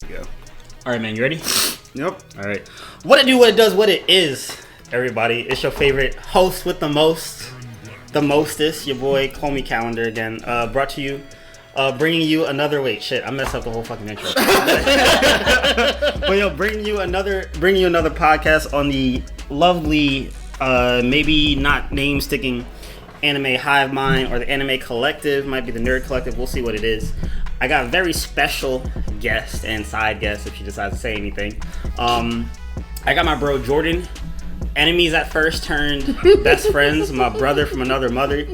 Yeah. All right, man. You ready? Yep. All right. What it do, what it does, what it is, everybody. It's your favorite host with the most, the mostest. Your boy, Call Me Calendar again. Brought to you, bringing you another. Wait, shit. I messed up the whole fucking intro. But yo, bringing you another podcast on the lovely, maybe not name sticking anime Hive Mind or the Anime Collective. Might be the Nerd Collective. We'll see what it is. I got a very special guest and side guest if she decides to say anything. I got my bro Jordan. Enemies at first turned best friends. My brother from another mother.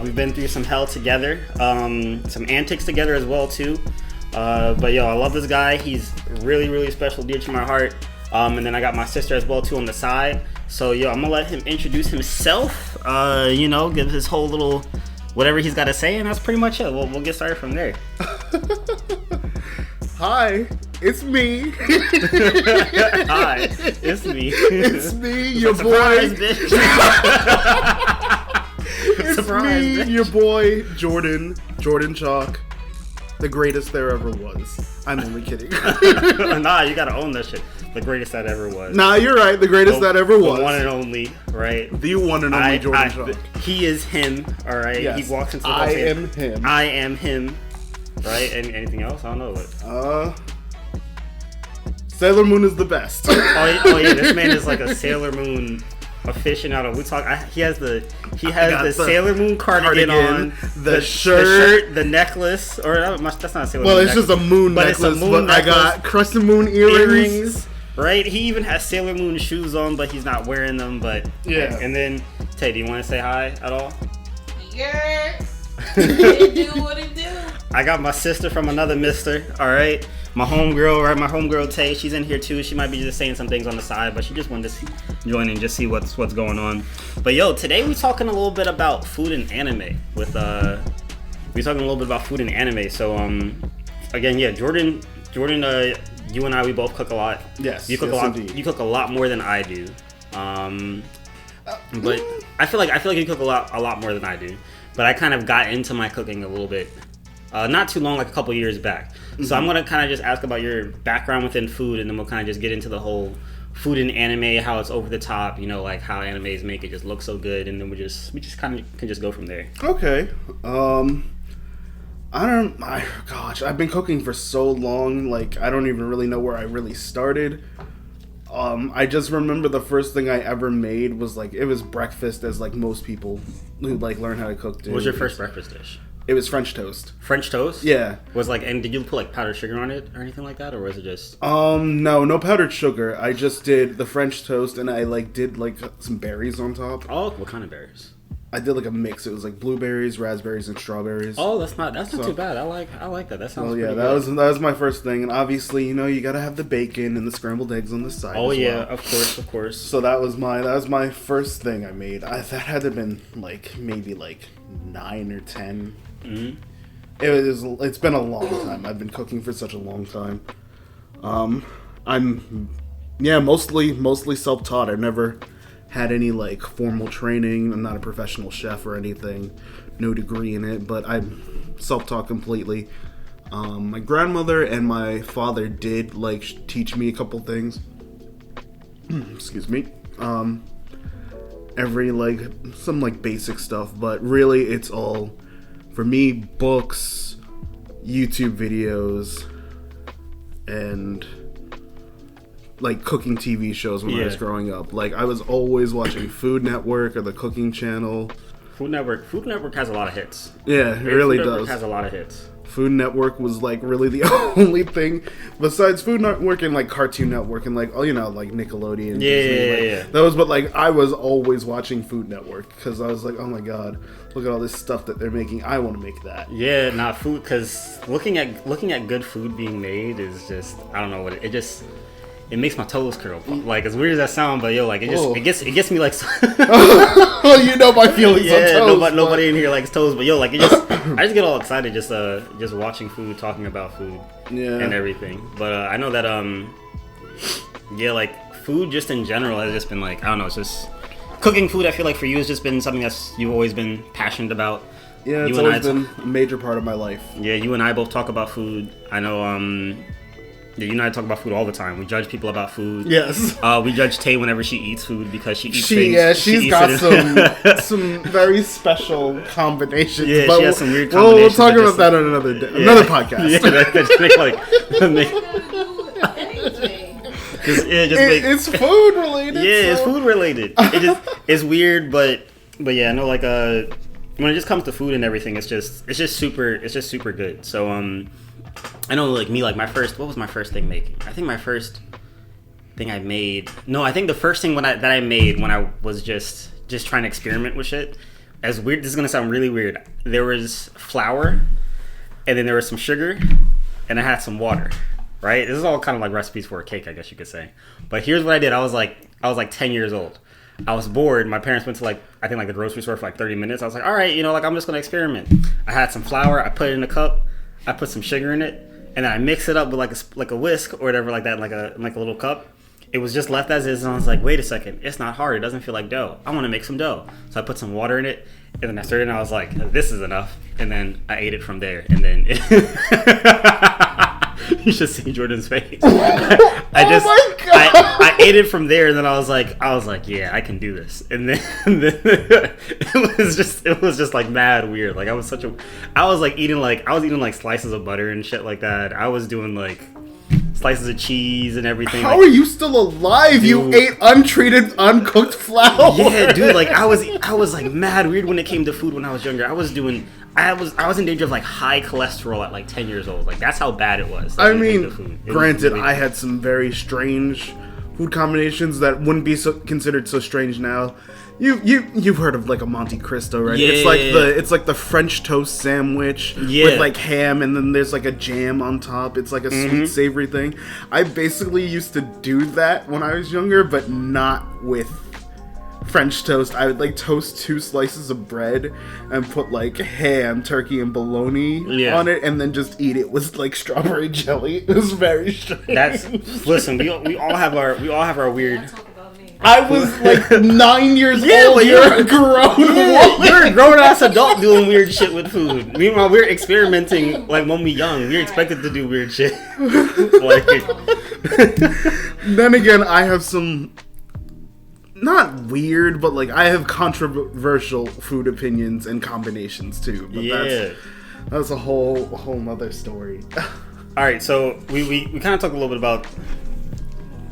We've been through some hell together. Some antics together as well too. But yo, I love this guy. He's really, really special, dear to my heart. And then I got my sister as well too on the side. So yo, I'm gonna let him introduce himself. Give his whole little whatever he's got to say, and that's pretty much it. We'll get started from there. Hi, it's me. Hi, it's me. It's me, your Surprise, boy. bitch. It's Surprise, me, bitch. your boy, Jordan Chalk. The greatest there ever was. I'm only kidding. Nah, you gotta own that shit. The greatest that ever was. Nah, you're right. The greatest that ever was. The one and only, right? The one and only Jordan Chalk. He is him, alright? Yes, He walks into the I face. am him. I am him. Right? Anything else? I don't know. Sailor Moon is the best. Oh yeah, this man is like a Sailor Moon aficionado. He has the Sailor Moon cardigan on, the shirt, the necklace, or that's not a Sailor well, Moon. it's just a moon but necklace. It's a moon but necklace, I got crescent moon earrings. Right? He even has Sailor Moon shoes on, but he's not wearing them. But yeah. And then, Tay, do you want to say hi at all? Yeah. It do what it do. I got my sister from another mister, alright? My homegirl, right? My homegirl Tay, she's in here too. She might be just saying some things on the side, but she just wanted to join and just see what's going on. But yo, today we're talking a little bit about food and anime. So again, yeah, Jordan, you and I, we both cook a lot. Yes. You cook a lot. Indeed. You cook a lot more than I do. But I feel like you cook a lot more than I do. But I kind of got into my cooking a little bit, not too long, like a couple years back. Mm-hmm. So I'm gonna kind of just ask about your background within food, and then we'll kind of just get into the whole food and anime, how it's over the top, like how animes make it just look so good, and then we just kind of can just go from there. Okay. I've been cooking for so long, like I don't even really know where I really started. I just remember the first thing I ever made was it was breakfast, as like most people who learn how to cook do. What was your first breakfast dish? It was French toast. French toast? Yeah. And did you put powdered sugar on it or anything like that, or was it just? No powdered sugar. I just did the French toast, and I did some berries on top. Oh, what kind of berries? I did a mix. It was blueberries, raspberries, and strawberries. Oh, that's not too bad. I like that. That sounds. Well, yeah, pretty that good. was my first thing, and obviously, you gotta have the bacon and the scrambled eggs on the side. Oh as yeah, well. of course. So that was my first thing I made. That had to have been maybe 9 or 10. Mm-hmm. It's been a long time. I've been cooking for such a long time. I'm mostly self-taught. I've never had any formal training. I'm not a professional chef or anything, no degree in it, but I'm self-taught completely. My grandmother and my father did teach me a couple things. Excuse me. Some basic stuff, but really it's all for me books, YouTube videos, and cooking TV shows when I was growing up. I was always watching Food Network or the Cooking Channel. Food Network has a lot of hits. Yeah, it really Food does. Network has a lot of hits. Food Network was really the only thing besides Food Network and Cartoon Network and Nickelodeon. Yeah. Those, but I was always watching Food Network because I was oh my god, look at all this stuff that they're making. I want to make that. Yeah, not food, because looking at good food being made is just, I don't know what it makes my toes curl. As weird as that sound, but it gets me Oh, you know my feelings on toes. Nobody in here likes toes, but I just get all excited just watching food, talking about food, and everything. But I know that food just in general has just been I don't know, it's just cooking food. I feel for you has just been something that's you've always been passionate about. Yeah, it's always been a major part of my life. Yeah, you and I both talk about food. I know Yeah, you and I talk about food all the time. We judge people about food. Yes. We judge Tay whenever she eats food because she eats things. Yeah, she's eats got it some very special combinations. Yeah, but she has some weird We'll combinations. talk about that on another day, another podcast. Yeah, that just make like It's food related. Yeah, it's food related. It's weird, but yeah, I know like when it just comes to food and everything, it's just super good. So I know like me, like what was my first thing making? I think my first thing I made. No, I think the first thing that I made when I was just trying to experiment with shit. As weird, this is gonna sound really weird. There was flour, and then there was some sugar, and I had some water. Right? This is all kind of like recipes for a cake, I guess you could say. But here's what I did. I was like 10 years old. I was bored. My parents went to I think the grocery store for 30 minutes. I was like, all right, I'm just gonna experiment. I had some flour. I put it in a cup. I put some sugar in it, and then I mixed it up with like a whisk or whatever like that, like a little cup. It was just left as is, and I was like, wait a second, it's not hard. It doesn't feel like dough. I want to make some dough. So I put some water in it, and then I stirred it, and I was like, this is enough. And then I ate it from there, and then you should see Jordan's face. I ate it from there, and then I was like, yeah, I can do this. And then it was just like mad weird. Like I was eating slices of butter and shit like that. I was doing like slices of cheese and everything. How are you still alive? Dude, you ate untreated, uncooked flour. Yeah, dude. Like I was like mad weird when it came to food when I was younger. I was in danger of like high cholesterol at like 10 years old. Like that's how bad it was. I mean, granted, I had some very strange food combinations that wouldn't be considered so strange now. You've heard of like a Monte Cristo, right? Yeah. It's like the French toast sandwich with like ham, and then there's like a jam on top. It's like a sweet savory thing. I basically used to do that when I was younger, but not with French toast. I would like toast 2 slices of bread and put like ham, turkey, and bologna on it, and then just eat it with like strawberry jelly. It was very strange. Listen, we all have our weird. I was like 9 years old. You're a grown woman. You're a grown ass adult doing weird shit with food. Meanwhile, we're experimenting like when we're young. We're expected to do weird shit. Then again, I have some not weird, but like I have controversial food opinions and combinations too. But that's a whole nother story. All right, so we kind of talked a little bit about.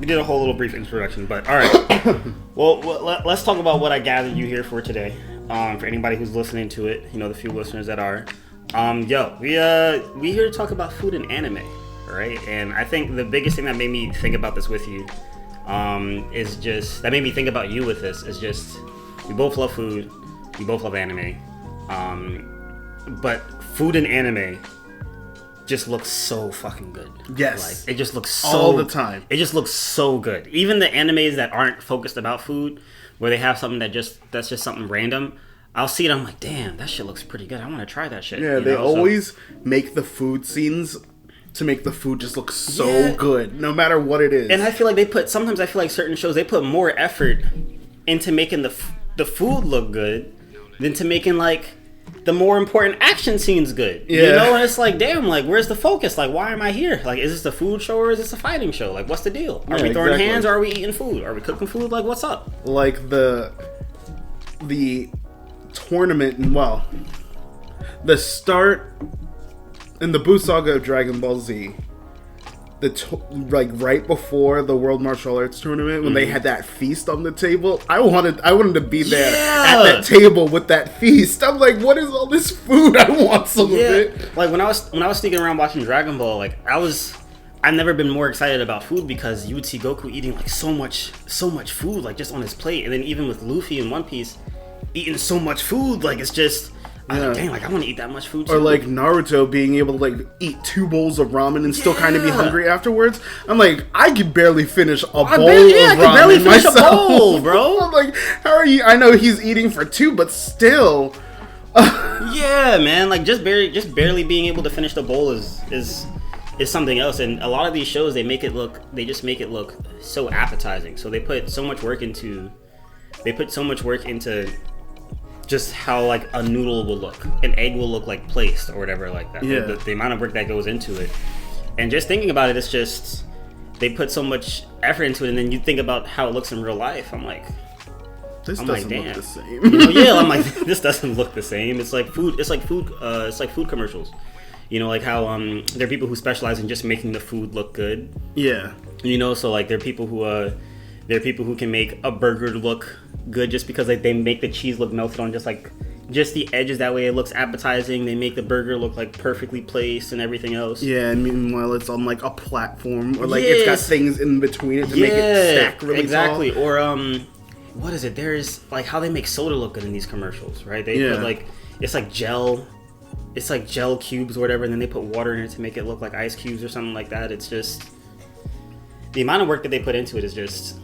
We did a whole little brief introduction, but all right. Well, let's talk about what I gathered you here for today. For anybody who's listening to it, the few listeners that are. We here to talk about food and anime, right? And I think the biggest thing that made me think about this with you, that made me think about you with this is just we both love food, we both love anime, but food and anime just looks so fucking good. Yes. Like, it just looks all the time. It just looks so good. Even the animes that aren't focused about food, where they have something that's just something random, I'll see it, I'm like, damn, that shit looks pretty good. I want to try that shit. Yeah, they always make the food scenes to make the food just look so good, no matter what it is. And I feel like sometimes I feel like certain shows, they put more effort into making the food look good than to making like the more important action scenes good. Yeah. And it's like, damn, like where's the focus? Like, why am I here? Like, is this a food show or is this a fighting show? Like, what's the deal? Are we throwing hands or are we eating food? Are we cooking food? Like, what's up? Like the tournament, the start in the Buu Saga of Dragon Ball Z, right before the World Martial Arts Tournament, when they had that feast on the table, I wanted to be there at that table with that feast. I'm like, what is all this food? I want some of it. Like when I was sneaking around watching Dragon Ball, like I've never been more excited about food because you would see Goku eating like so much food, like just on his plate, and then even with Luffy in One Piece eating so much food, like it's just. I'm like, dang, like I want to eat that much food too. Or like Naruto being able to like eat 2 bowls of ramen and still kind of be hungry afterwards. I'm like, I could barely finish a bowl of ramen. I could barely finish a bowl, bro. I'm like, how are you? I know he's eating for 2, but still. Yeah, man. Like just barely being able to finish the bowl is something else. And a lot of these shows, they just make it look so appetizing. So they put so much work into just how like a noodle will look, an egg will look like placed or whatever like that. Yeah. The amount of work that goes into it. And just thinking about it, it's just they put so much effort into it, and then you think about how it looks in real life. I'm like, This doesn't look the same. Yeah, I'm like, this doesn't look the same. It's like food. It's like food commercials. Like how there are people who specialize in just making the food look good. Yeah. So like there are people who can make a burger look good just because like they make the cheese look melted on just the edges, that way it looks appetizing. They make the burger look like perfectly placed and everything else. Yeah, and meanwhile it's on like a platform or like it's got things in between it to make it stack really exactly. tall. Or what is it? There's like how they make soda look good in these commercials, right? They put like it's like gel cubes or whatever, and then they put water in it to make it look like ice cubes or something like that. It's just the amount of work that they put into it is just.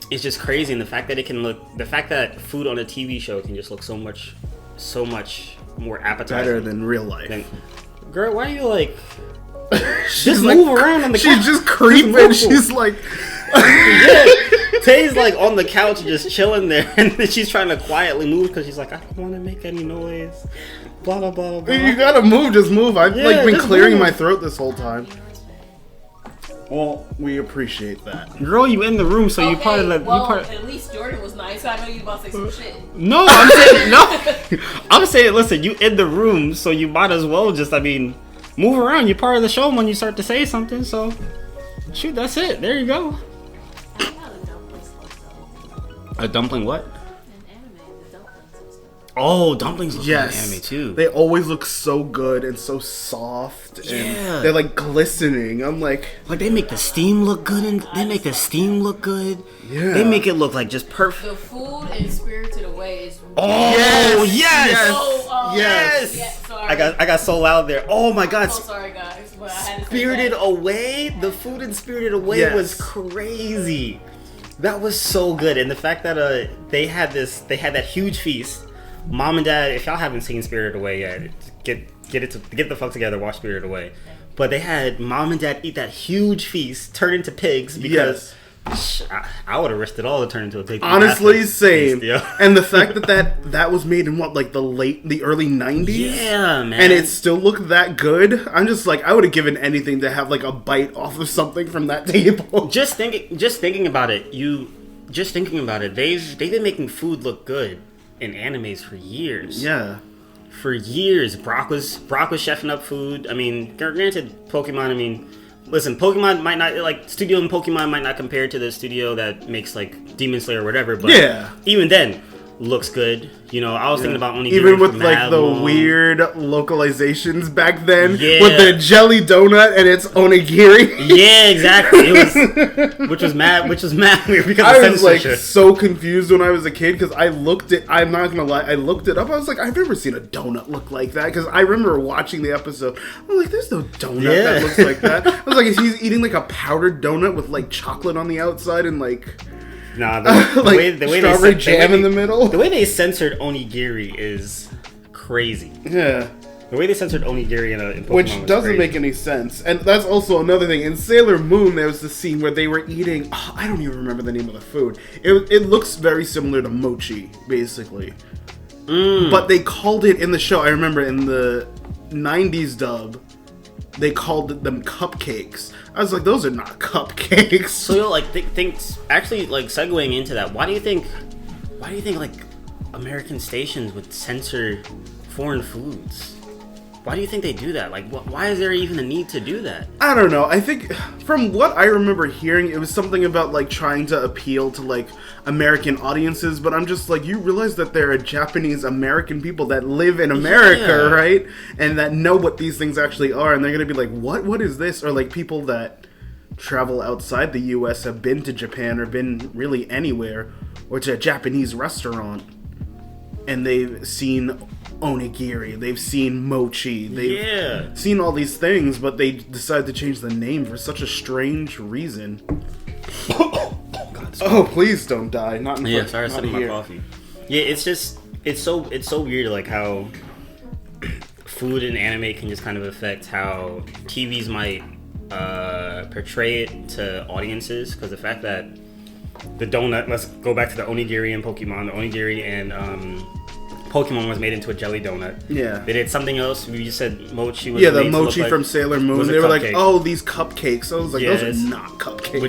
It's just crazy, and the fact that food on a TV show can just look so much more appetizing, better than real life. Girl, why are you like? She's move around on the couch. She's just creeping. She's like, Tay's like on the couch just chilling there, and then she's trying to quietly move because she's like, I don't want to make any noise. Blah blah blah blah. You gotta move, just move. I've been clearing my throat this whole time. Well, we appreciate that. Girl, you in the room, so you part of the. At least Jordan was nice. I know you about to say some shit. No, I'm saying no. I'm saying, listen, you in the room, so you might as well just, move around. You're part of the show when you start to say something. So, shoot, that's it. There you go. A dumpling what? Oh, dumplings look good in anime too. They always look so good and so soft. And they're like glistening. I'm like they make the steam look good, and they make the steam look good. Yeah. They make it look like just perfect. The food in Spirited Away is. Oh yes. Sorry. I got so loud there. Oh my god. I'm so sorry, guys. But I had to Spirited Away. The food in Spirited Away was crazy. That was so good, and the fact that they had that huge feast. Mom and Dad, if y'all haven't seen Spirited Away yet, get the fuck together, watch Spirited Away. But they had Mom and Dad eat that huge feast, turn into pigs because I would have risked it all to turn into a pig. Honestly, same. Feast, yeah. And the fact that was made in the early 90s? Yeah, man. And it still looked that good. I'm just like, I would have given anything to have like a bite off of something from that table. Just thinking about it, they've been making food look good in animes for years. Yeah. For years. Brock was chefing up food. I mean, granted, Pokemon, listen, Pokemon might not, studio in Pokemon might not compare to the studio that makes, Demon Slayer or whatever, but even then, looks good. I was thinking about Onigiri even with the weird localizations back then, with the jelly donut and its onigiri. Yeah, exactly. Which was mad weird because I was so confused when I was a kid because I'm not gonna lie, I looked it up. I was like, I've never seen a donut look like that because I remember watching the episode. I'm like, there's no donut that looks like that. I was like, he's eating like a powdered donut with chocolate on the outside and Nah, the way strawberry jam in the middle. The way they censored onigiri is crazy. Yeah. The way they censored onigiri in Pokemon which doesn't make any sense. And that's also another thing. In Sailor Moon, there was the scene where they were eating... I don't even remember the name of the food. It looks very similar to mochi, basically. But they called it in the show, I remember in the 90s dub, they called them cupcakes. I was like, those are not cupcakes. So actually segueing into that, why do you think American stations would censor foreign foods? Why do you think they do that? Why is there even a need to do that? I don't know. I think from what I remember hearing, it was something about trying to appeal to American audiences, but I'm just you realize that there are Japanese American people that live in America, right? And that know what these things actually are, and they're going to be like, what is this? Or people that travel outside the US have been to Japan or been really anywhere or to a Japanese restaurant and they've seen onigiri, they've seen mochi, they've seen all these things, but they decide to change the name for such a strange reason. Oh, please don't die! Not in front, sorry, I sipped my coffee. Yeah, it's so weird, how food and anime can just kind of affect how TVs might portray it to audiences. Because the fact that the donut, let's go back to the onigiri and Pokemon, the onigiri and Pokemon was made into a jelly donut. Yeah. They did something else. You said mochi was Yeah, the made to look mochi like, from Sailor Moon. was a They were like, cupcake. oh, these cupcakes. I was like, those Yes. are not cupcakes.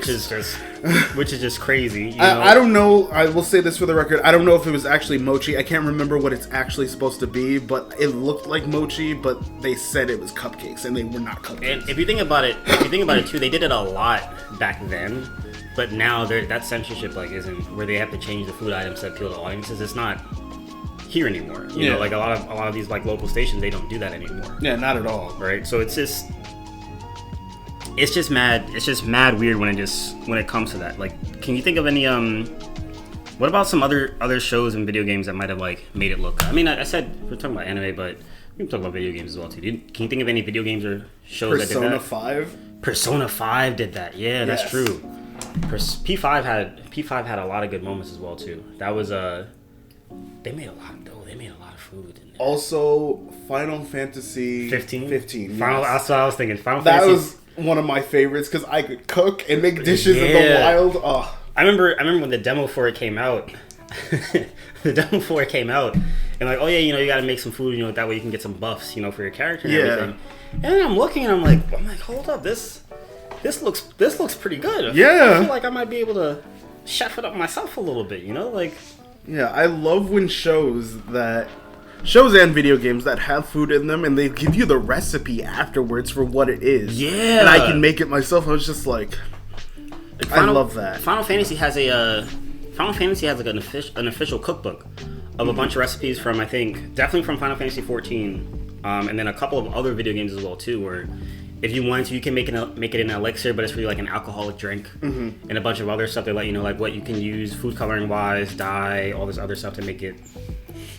which is just crazy. You know? I don't know. I will say this for the record. I don't know if it was actually mochi. I can't remember what it's actually supposed to be, but it looked like mochi. But they said it was cupcakes, and they were not cupcakes. And if you think about it, too, they did it a lot back then. But now that censorship isn't where they have to change the food items to appeal to audiences. It's not here anymore. You know, like a lot of these local stations, they don't do that anymore. Yeah, not at all. Right. So it's just mad weird when it comes to that. Like, can you think of any what about some other shows and video games that might have made it look? I mean, I said we're talking about anime, but we can talk about video games as well too. Can you think of any video games or shows that did that? Persona 5. Persona 5 did that. Yeah, Yes. that's true. P5 had a lot of good moments as well too. That was they made a lot of food in there. Also, Final Fantasy 15. 15. Final, Yes. that's what I was thinking. Final That Fantasy. was one of my favorites because I could cook and make dishes in the Yeah. wild. Oh. I remember when the demo for it came out. The demo for it came out, and oh yeah, you gotta make some food, that way you can get some buffs, for your character and everything. And then I'm looking and I'm like, hold up, this looks pretty good. Yeah. I feel like I might be able to chef it up myself a little bit, Yeah, I love when shows and video games that have food in them and they give you the recipe afterwards for what it is. Yeah. And I can make it myself. I was just like, I love that. Final Fantasy has an official cookbook of a bunch of recipes from, I think, definitely from Final Fantasy 14, and then a couple of other video games as well too, where if you wanted to, you can make it an elixir, but it's really like an alcoholic drink, and a bunch of other stuff. They let you know what you can use food coloring wise, dye, all this other stuff to make it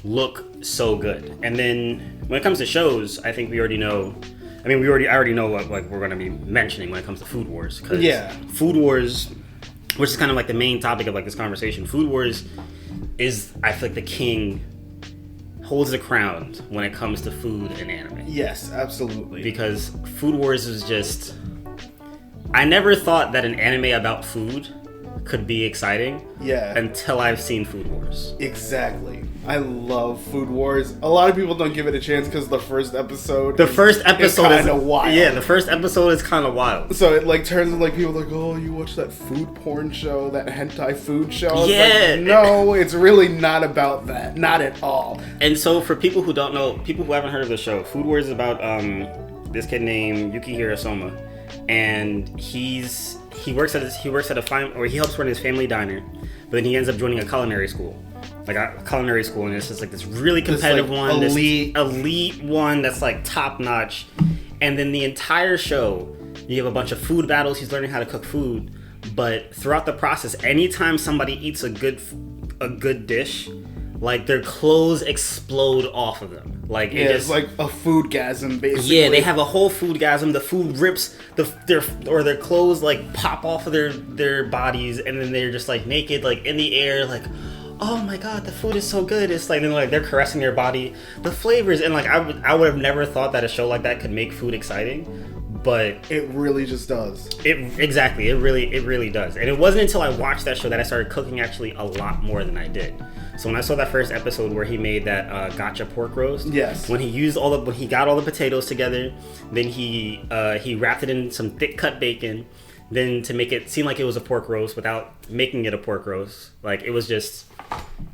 look so good. And then when it comes to shows, I think we already know. I mean, I already know what we're going to be mentioning when it comes to Food Wars. Cause Food Wars, which is kind of the main topic of this conversation. Food Wars is, I feel like, the king holds the crown when it comes to food and anime. Yes, absolutely. Because Food Wars is just... I never thought that an anime about food could be exciting. Yeah. Until I've seen Food Wars. Exactly. I love Food Wars. A lot of people don't give it a chance because the first episode is kind of wild. Yeah, the first episode is kind of wild. So it turns into people oh, you watch that food porn show, that hentai food show? It's no, it's really not about that. Not at all. And so for people who don't know, people who haven't heard of the show, Food Wars is about this kid named Yukihiro Soma, and he helps run his family diner, but then he ends up joining a culinary school. And it's just this really competitive one, elite. this elite one that's top notch. And then the entire show, you have a bunch of food battles. He's learning how to cook food, but throughout the process, anytime somebody eats a good dish, their clothes explode off of them. It's like a foodgasm, basically. Yeah, they have a whole foodgasm. The food rips their clothes pop off of their bodies, and then they're just naked, in the air, oh my god, the food is so good. It's then they're caressing their body, the flavors, and I would have never thought that a show like that could make food exciting, but it really just does. It really does. And it wasn't until I watched that show that I started cooking actually a lot more than I did. So when I saw that first episode where he made that gotcha pork roast, yes, when he got all the potatoes together, then he wrapped it in some thick cut bacon, then to make it seem like it was a pork roast without making it a pork roast, it was just,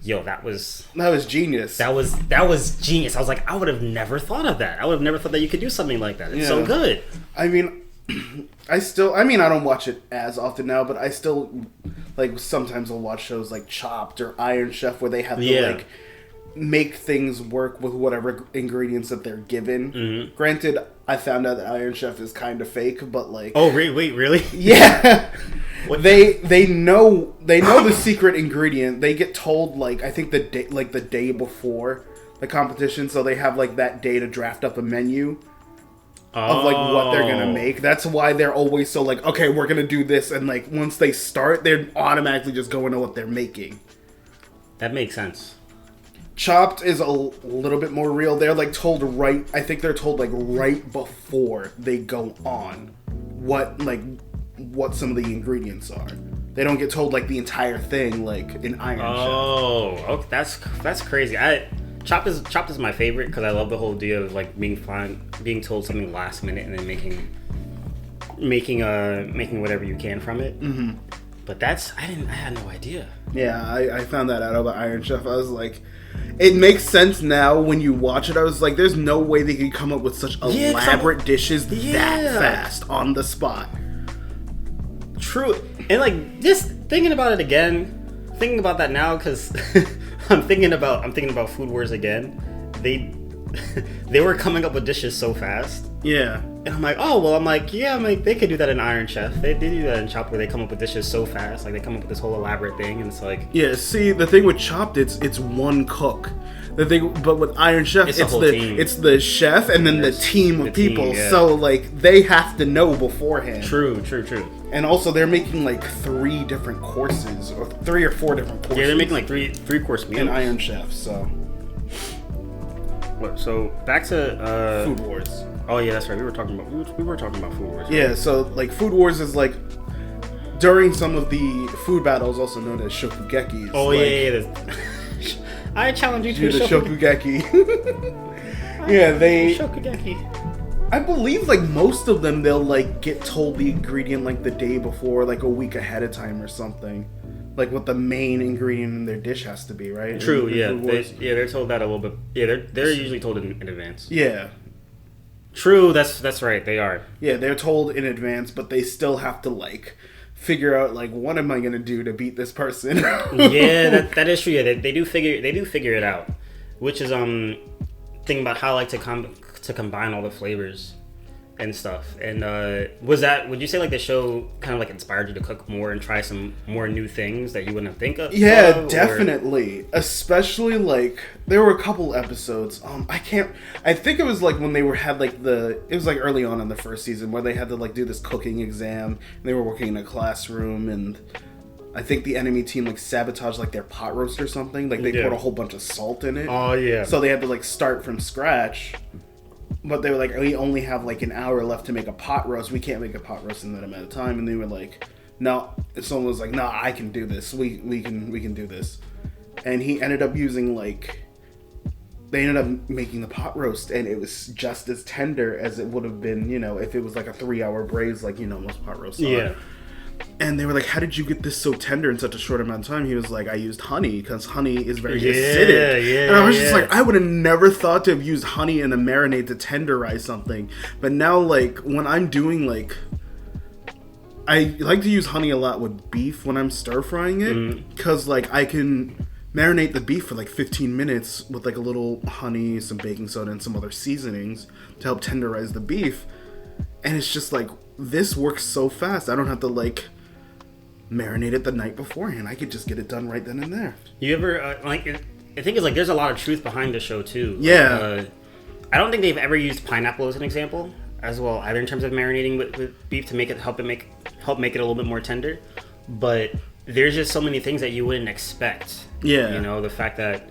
that was genius. That was genius. I was I would have never thought of that. I would have never thought that you could do something like that. It's so good. I mean, I don't watch it as often now, but I still sometimes I'll watch shows like Chopped or Iron Chef where they have to make things work with whatever ingredients that they're given. Mm-hmm. Granted, I found out that Iron Chef is kind of fake, but oh wait, really? Yeah. They know the secret ingredient. They get told I think the day before the competition, so they have that day to draft up a menu of what they're gonna make. That's why they're always so okay, we're gonna do this, and once they start, they're automatically just going to what they're making. That makes sense. Chopped is a little bit more real. They're told right. I think they're told right before they go on what some of the ingredients are. They don't get told the entire thing in Iron Chef. Oh, okay, that's crazy. Chopped is my favorite because I love the whole idea of like being told something last minute and then making whatever you can from it. Mm-hmm. But I had no idea. Yeah, I found that out about Iron Chef. I was like, it makes sense now when you watch it. I was like, there's no way they could come up with such elaborate dishes that fast on the spot. True. And like just thinking about it again, thinking about that now because I'm thinking about Food Wars again. They were coming up with dishes so fast. Yeah. And I'm like, they could do that in Iron Chef. They do that in Chopped where they come up with dishes so fast. Like they come up with this whole elaborate thing and it's like... Yeah, see, the thing with Chopped, it's one cook. But with Iron Chef, it's the chef and then the team of people. Yeah. So, like, they have to know beforehand. True. And also, they're making, like, 3 different courses. Or 3 or 4 different courses. Yeah, they're making, like, three-course meals. In Iron Chef, so... So, back to... Food Wars. Oh, yeah, that's right. We were talking about Food Wars. Right? Yeah, so, like, Food Wars is, like... During some of the food battles, also known as Shokugekis. Oh, like, yeah. I challenge you to the Shokugeki. Yeah, Shokugeki. I believe, like, most of them, they'll, like, get told the ingredient, like, the day before, like, a week ahead of time or something. Like, what the main ingredient in their dish has to be, right? True, yeah. They're told that a little bit. Yeah, they're usually told in advance. Yeah. True, that's right, they are. Yeah, they're told in advance, but they still have to, like... figure out like what am I gonna do to beat this person. Yeah, that is true. Yeah, they do figure it out, which is thinking about how I like to combine all the flavors and stuff. And would you say like the show kind of like inspired you to cook more and try some more new things that you wouldn't have think of? Yeah, definitely. Especially like there were a couple episodes. I think it was like when they had like it was like early on in the first season where they had to like do this cooking exam and they were working in a classroom and I think the enemy team like sabotaged like their pot roast or something. Like they poured a whole bunch of salt in it. Oh yeah. So they had to like start from scratch. But they were like, we only have like an hour left to make a pot roast. We can't make a pot roast in that amount of time. And they were like, no. And someone was like, no, I can do this. We can do this. And he ended up using like, they ended up making the pot roast, and it was just as tender as it would have been, if it was like a 3-hour braise, like most pot roasts are. Yeah. And they were like, how did you get this so tender in such a short amount of time? He was like, I used honey, because honey is very acidic. Yeah, and I was just like, I would have never thought to have used honey in a marinade to tenderize something. But now, like, when I'm doing, like... I like to use honey a lot with beef when I'm stir-frying it. Because, like, I can marinate the beef for, like, 15 minutes with, like, a little honey, some baking soda, and some other seasonings to help tenderize the beef. And it's just like... This works so fast. I don't have to like marinate it the night beforehand. I could just get it done right then and there. You ever I think it's like there's a lot of truth behind the show too. Yeah. I don't think they've ever used pineapple as an example as well either in terms of marinating with beef to help make it a little bit more tender. But there's just so many things that you wouldn't expect. Yeah. The fact that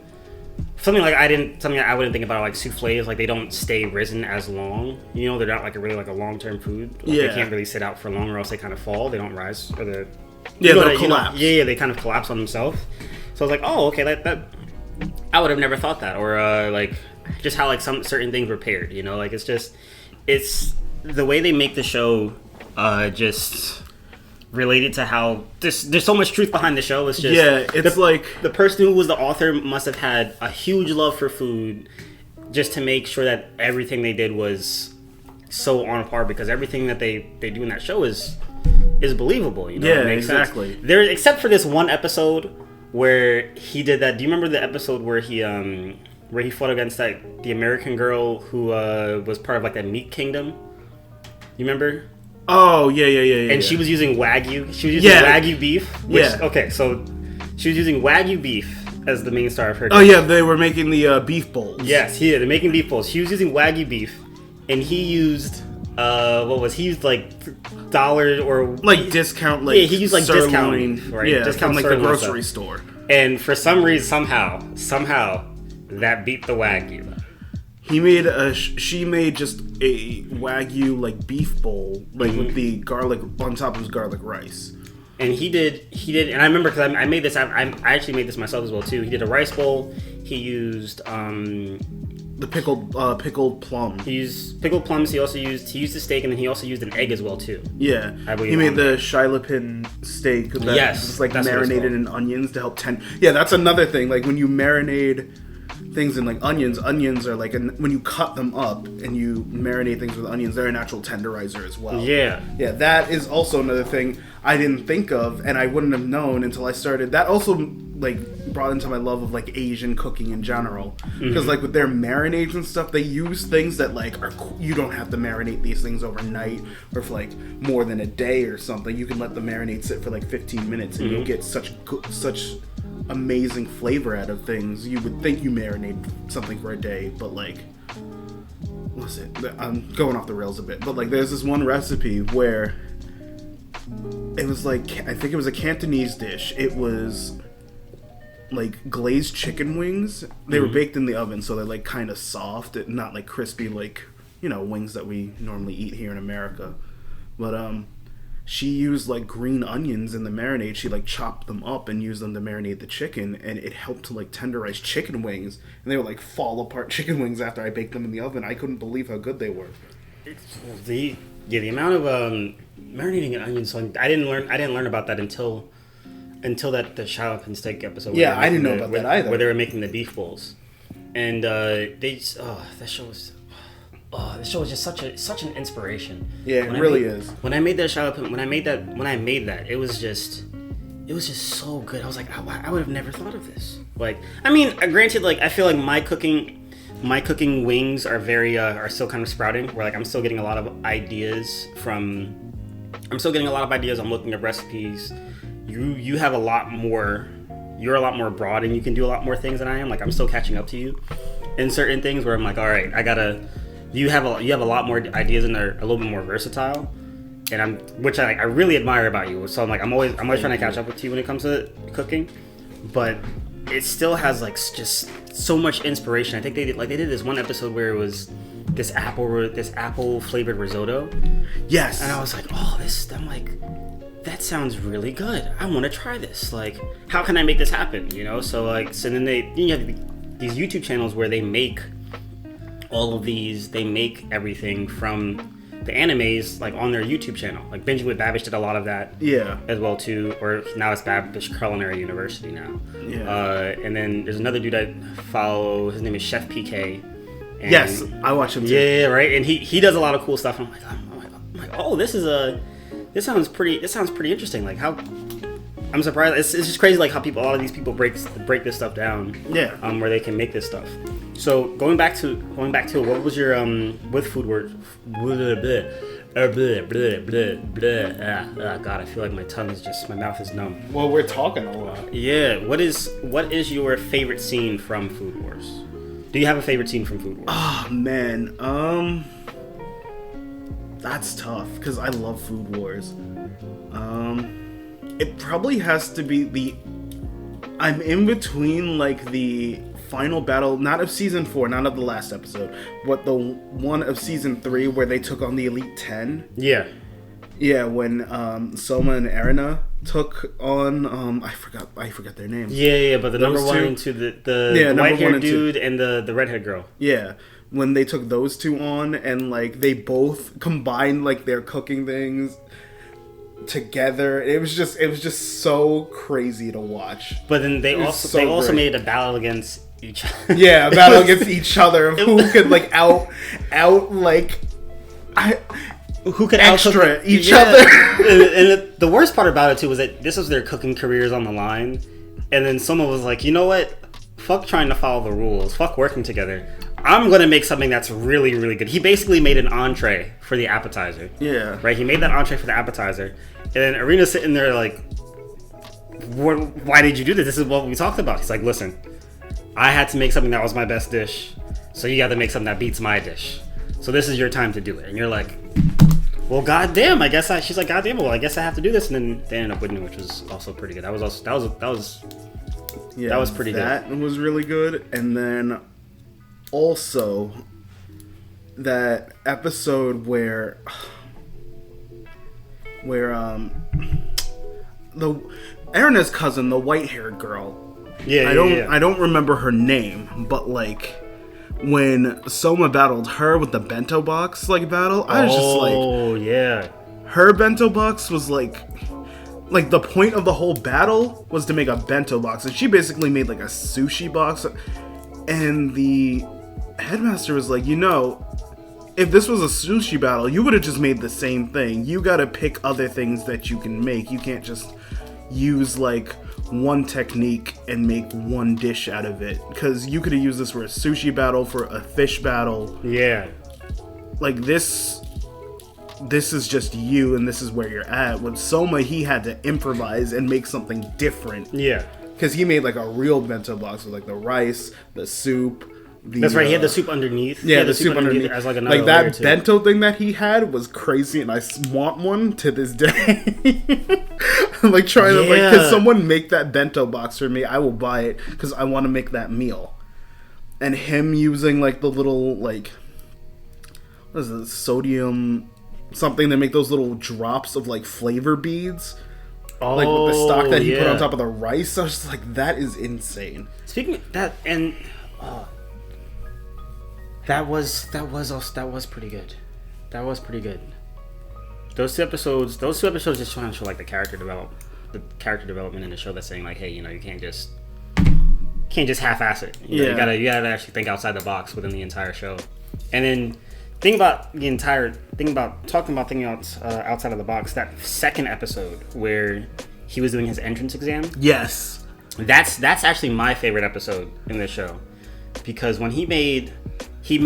something I wouldn't think about like soufflés, like they don't stay risen as long. They're not like a long-term food. Like, they can't really sit out for long or else they kind of fall. They don't rise or they'll collapse. They kind of collapse on themselves. So I was like, oh, okay, that I would have never thought that, or like just how like some certain things were paired. Like it's the way they make the show just related to how there's so much truth behind the show. It's just it's like the person who was the author must have had a huge love for food just to make sure that everything they did was so on par, because everything that they do in that show is believable. It makes exactly sense. There, except for this one episode where he did that. Do you remember the episode where he fought against the American girl who was part of like that meat kingdom? You remember? Oh, yeah. And she was using Wagyu. She was using Wagyu beef. Okay, so she was using Wagyu beef as the main star of her dish. Oh, yeah, they were making the beef bowls. Yes, they're making beef bowls. She was using Wagyu beef, and he used, he used, like, $1 or... Like, discount, like, he used, like, sirloin. discount, right? Yeah, discount from, like, the grocery store. And for some reason, somehow, that beat the Wagyu. She made just a Wagyu, like, beef bowl, like, with the garlic, on top of his garlic rice. And he did, and I remember because I made this. I actually made this myself as well too. He did a rice bowl. He used the pickled plum. He used pickled plums. He used the steak, and then he also used an egg as well too. Yeah, I believe he made the Shilapin steak. That yes, was like marinated in onions to help Yeah, that's another thing. Like when you marinate things in like onions are like when you cut them up and you marinate things with onions, they're a natural tenderizer as well. Yeah, that is also another thing I didn't think of, and I wouldn't have known until I started. That also like brought into my love of like Asian cooking in general, because like with their marinades and stuff, they use things that like you don't have to marinate these things overnight or for like more than a day or something. You can let the marinade sit for like 15 minutes and you'll get such amazing flavor out of things. You would think you marinate something for a day, but like, what's it? I'm going off the rails a bit, but like, there's this one recipe where it was like, I think it was a Cantonese dish. It was like glazed chicken wings. They were baked in the oven, so they're like kind of soft, not like crispy like, you know, wings that we normally eat here in America. But she used like green onions in the marinade. She like chopped them up and used them to marinate the chicken, and it helped to like tenderize chicken wings. And they were like fall apart chicken wings after I baked them in the oven. I couldn't believe how good they were. The amount of marinating an onion. So I didn't learn about that until that the Shallopin steak episode. Yeah, I didn't know about that either. Where they were making the beef bowls, and that show was. Oh, this show was just such an inspiration. Yeah, it really is. When I made that Shallopin, when I made that, it was just so good. I was like, I would have never thought of this. Like, I mean, granted, like I feel like my cooking wings are very are still kind of sprouting. Where like I'm still getting a lot of ideas I'm looking at recipes. You have a lot more. You're a lot more broad, and you can do a lot more things than I am. Like I'm still catching up to you in certain things where I'm like, all right, You have a lot more ideas and they're a little bit more versatile, and which I really admire about you. So I'm always trying to catch up with you when it comes to cooking, but it still has like just so much inspiration. I think they did this one episode where it was this apple flavored risotto. Yes, and I was like, I'm like, that sounds really good. I want to try this. Like, how can I make this happen? You know, so then you have these YouTube channels where they make all of these, they make everything from the animes like on their YouTube channel. Like Binging with Babish did a lot of that, as well too. Or now it's Babish Culinary University now. And then there's another dude I follow. His name is Chef PK. And yes, I watch him too. Yeah, right. And he does a lot of cool stuff. I'm like, oh, this sounds pretty interesting. Like how. I'm surprised. It's just crazy, like how a lot of these people break this stuff down. Yeah. Where they can make this stuff. So going back to what was your with food word? God, I feel like my mouth is numb. Well, we're talking a lot. Yeah. What is your favorite scene from Food Wars? Do you have a favorite scene from Food Wars? Oh man, that's tough because I love Food Wars. It probably has to be I'm in between like the final battle, not of season 4, not of the last episode, but the one of season 3 where they took on the Elite 10. Yeah, when Soma and Erina took on I forgot their names. Yeah, but the those number 1 and 2, the white-haired dude and the redhead girl. Yeah. When they took those two on and like they both combined like their cooking things together, it was just so crazy to watch. But then they also made a battle against each other. Yeah, a battle against each other of who could like out like who could extra each other. And the worst part about it too was that this was their cooking careers on the line, and then someone was like, you know what? Fuck trying to follow the rules. Fuck working together. I'm gonna make something that's really, really good. He basically made an entree for the appetizer. Yeah. Right? He made that entree for the appetizer. And then Arena's sitting there like, why did you do this? This is what we talked about. He's like, listen, I had to make something that was my best dish, so you got to make something that beats my dish. So this is your time to do it. And you're like, well, goddamn, she's like, goddamn, well, I guess I have to do this. And then they ended up winning, which was also pretty good. That was pretty good. That was really good. And then also that episode where the Erinna's cousin, the white-haired girl. Yeah, I don't remember her name, but like when Soma battled her with the bento box battle, I was just like, oh yeah, her bento box was like the point of the whole battle was to make a bento box, and she basically made like a sushi box, and the headmaster was like, if this was a sushi battle, you would have just made the same thing. You gotta pick other things that you can make. You can't just use like one technique and make one dish out of it, because you could have used this for a sushi battle, for a fish battle. Yeah, like this is just you, and this is where you're at. With Soma, he had to improvise and make something different. Yeah, because he made like a real bento box with like the rice, the soup. That's right. He had the soup underneath. Yeah, the soup underneath as like another like that bento thing that he had was crazy, and I want one to this day. I'm like trying to could someone make that bento box for me? I will buy it because I want to make that meal. And him using like the little what is it, sodium something to make those little drops of like flavor beads. Oh, like with the stock that he put on top of the rice. I was just like, that is insane. Speaking of that, and that was pretty good. That was pretty good. Those two episodes just trying to show like the character development in the show. That's saying like, hey, you can't just half-ass it. You gotta actually think outside the box within the entire show. And then thinking about outside of the box. That second episode where he was doing his entrance exam. Yes, that's actually my favorite episode in this show, because when he made she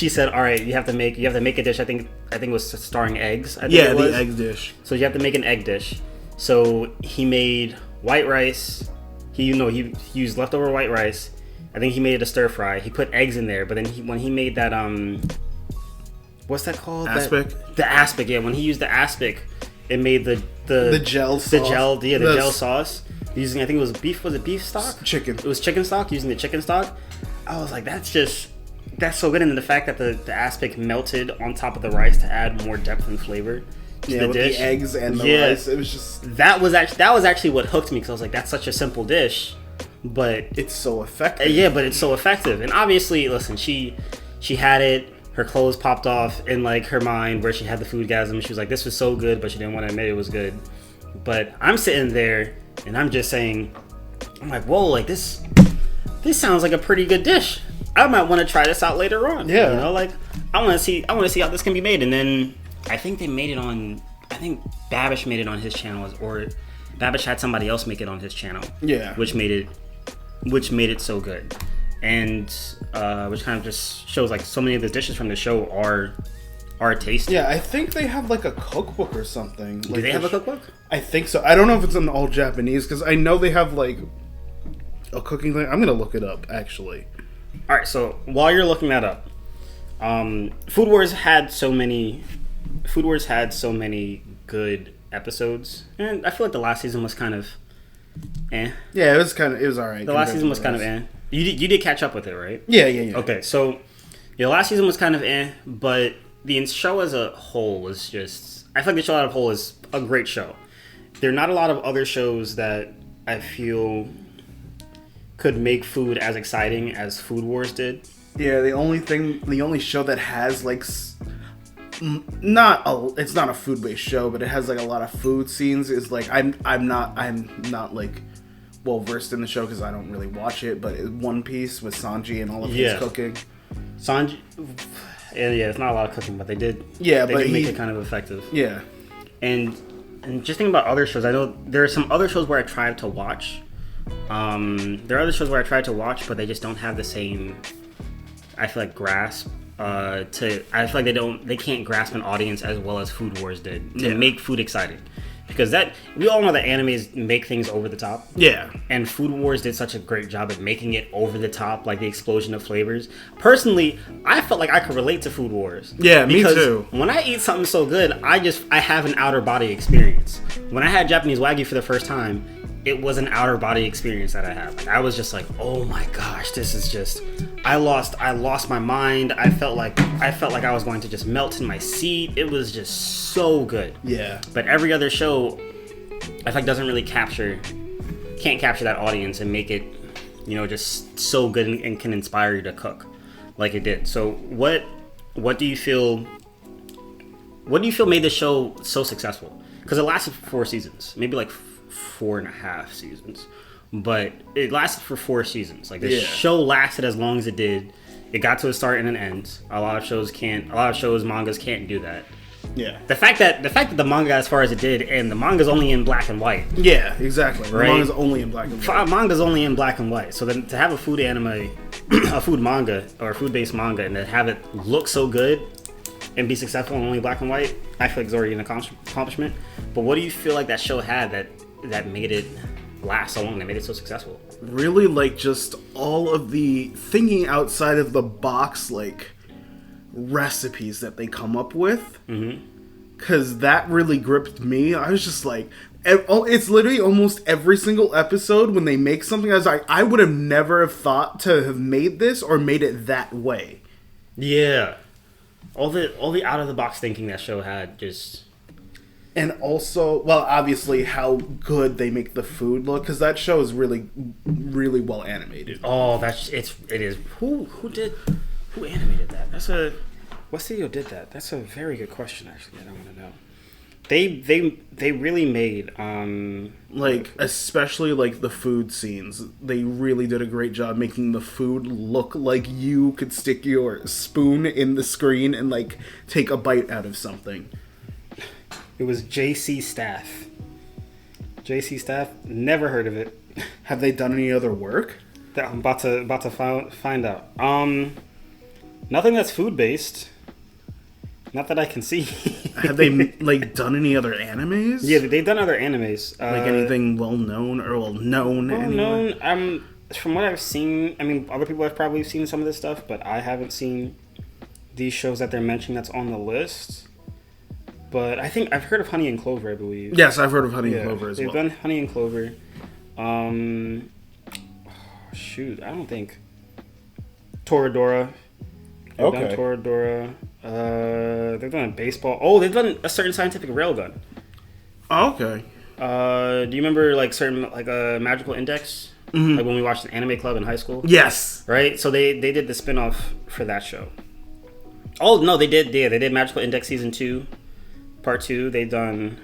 said, all right, you have to make a dish. I think it was starring eggs. The egg dish. So you have to make an egg dish. So he made white rice. He used leftover white rice. I think he made it a stir fry. He put eggs in there, but then when he made that what's that called? Aspic. The aspic, yeah. When he used the aspic, it made the gel sauce. The gel sauce. Using, I think it was beef. Was it beef stock? Chicken. It was chicken stock. Using the chicken stock. I was like, that's so good. And then the fact that the aspic melted on top of the rice to add more depth and flavor to the dish. The eggs and the rice. It was just that was actually what hooked me, because I was like, that's such a simple dish, but it's so effective. Yeah, but it's so effective. And obviously, listen, she had it. Her clothes popped off in like her mind where she had the foodgasm. She was like, this was so good, but she didn't want to admit it was good. But I'm sitting there and I'm just saying, I'm like, whoa, like this sounds like a pretty good dish. I might want to try this out later on. Yeah. I want to see how this can be made. And then I think Babish made it on his channel, or Babish had somebody else make it on his channel. Yeah. Which made it so good. And which kind of just shows like so many of the dishes from the show are tasty. Yeah, I think they have like a cookbook or something. Do they have a cookbook? I think so. I don't know if it's in all Japanese, because I know they have like a cooking thing. I'm gonna look it up actually. All right, so while you're looking that up, Food Wars had so many good episodes, and I feel like the last season was kind of eh. Yeah, it was all right. The last season was kind of eh. You did catch up with it, right? Yeah. Okay, so the last season was kind of eh, but the show as a whole was just, I feel like the show as a whole is a great show. There are not a lot of other shows that I feel could make food as exciting as Food Wars did. Yeah, the only show that has like it's not a food-based show, but it has like a lot of food scenes is like I'm not like well versed in the show because I don't really watch it, but One Piece with Sanji and all of his cooking. Sanji, yeah, it's not a lot of cooking, but they did. Yeah, they did make it kind of effective. Yeah, and just thinking about other shows, I know there are some other shows where I tried to watch. There are other shows where I tried to watch, but they just don't have the same, I feel like, grasp. I feel like they can't grasp an audience as well as Food Wars did to make food exciting. Because we all know that animes make things over the top. Yeah. And Food Wars did such a great job at making it over the top, like the explosion of flavors. Personally, I felt like I could relate to Food Wars. Yeah, me too. When I eat something so good, I have an outer body experience. When I had Japanese Wagyu for the first time, it was an outer body experience that I had. Like, I was just like, oh my gosh, this is just, I lost my mind. I felt like I was going to just melt in my seat. It was just so good. Yeah. But every other show, I feel like doesn't really can't capture that audience and make it, just so good and can inspire you to cook like it did. So what do you feel made the show so successful? Because it lasted for 4 seasons, maybe like 4.5 seasons, but it lasted for 4 seasons. Like the show lasted as long as it did. It got to a start and an end. A lot of shows, mangas can't do that. Yeah. The fact that the manga got as far as it did, and the manga's only in black and white. Yeah, exactly. Right? The manga's only in black and white. Manga's only in black and white. So then to have a food anime, a food manga or a food-based manga, and to have it look so good and be successful in only black and white, I feel like it's already an accomplishment. But what do you feel like that show had that made it last so long, that made it so successful? Really, like, just all of the thinking outside of the box, like, recipes that they come up with. Because that really gripped me. I was just like, it's literally almost every single episode when they make something, I was like, I would have never have thought to have made this or made it that way. Yeah. All the out of the box thinking that show had just. And also, well, obviously how good they make the food look, because that show is really, really well animated. Oh, it is. Who animated that? What studio did that? That's a very good question. Actually, I don't want to know. They really made like, especially like the food scenes. They really did a great job making the food look like you could stick your spoon in the screen and like take a bite out of something. It was JC Staff. JC Staff, never heard of it. Have they done any other work? That I'm about to find out. Nothing that's food based. Not that I can see. Have they like done any other animes? Yeah, they've done other animes. Like anything well known or well known? Well known. From what I've seen, I mean, other people have probably seen some of this stuff, but I haven't seen these shows that they're mentioning that's on the list. But I think I've heard of Honey and Clover, I believe. Yes, I've heard of Honey and Clover as well. They've done Honey and Clover. Shoot, I don't think. Toradora. They've done Toradora. They've done baseball. Oh, they've done a certain scientific railgun. Oh, okay. Do you remember like certain Magical Index? Mm-hmm. Like when we watched an anime club in high school? Yes. Right? So they did the spin-off for that show. Oh, no, they did. Yeah, they did Magical Index Season 2. Part 2, they've done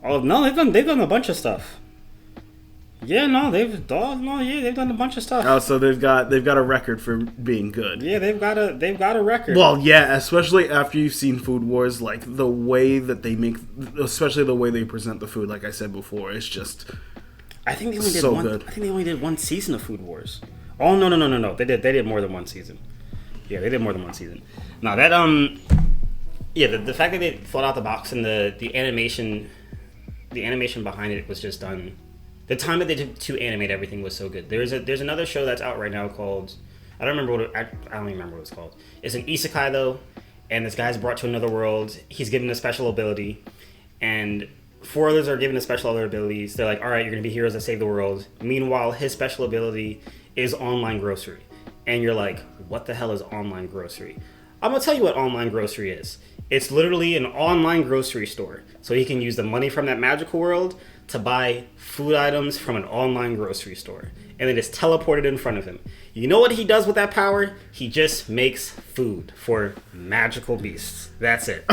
a bunch of stuff. Yeah, no, they've done a bunch of stuff. Oh, so they've got a record for being good. Yeah, they've got a record. Well, yeah, especially after you've seen Food Wars, like the way that they make, especially the way they present the food. Like I said before, it's just. I think they only did good. I think they only did 1 season of Food Wars. Oh no! They did more than 1 season. Yeah, they did more than 1 season. No, that yeah, the fact that they thought out the box and the animation behind it was just done. The time that they took to animate everything was so good. There's another show that's out right now called I don't even remember what it's called. It's an isekai though, and this guy's brought to another world. He's given a special ability, and 4 others are given a special other abilities. They're like, all right, you're gonna be heroes that save the world. Meanwhile, his special ability is online grocery, and you're like, what the hell is online grocery? I'm gonna tell you what online grocery is. It's literally an online grocery store. So he can use the money from that magical world to buy food items from an online grocery store. And it is teleported in front of him. You know what he does with that power? He just makes food for magical beasts. That's it.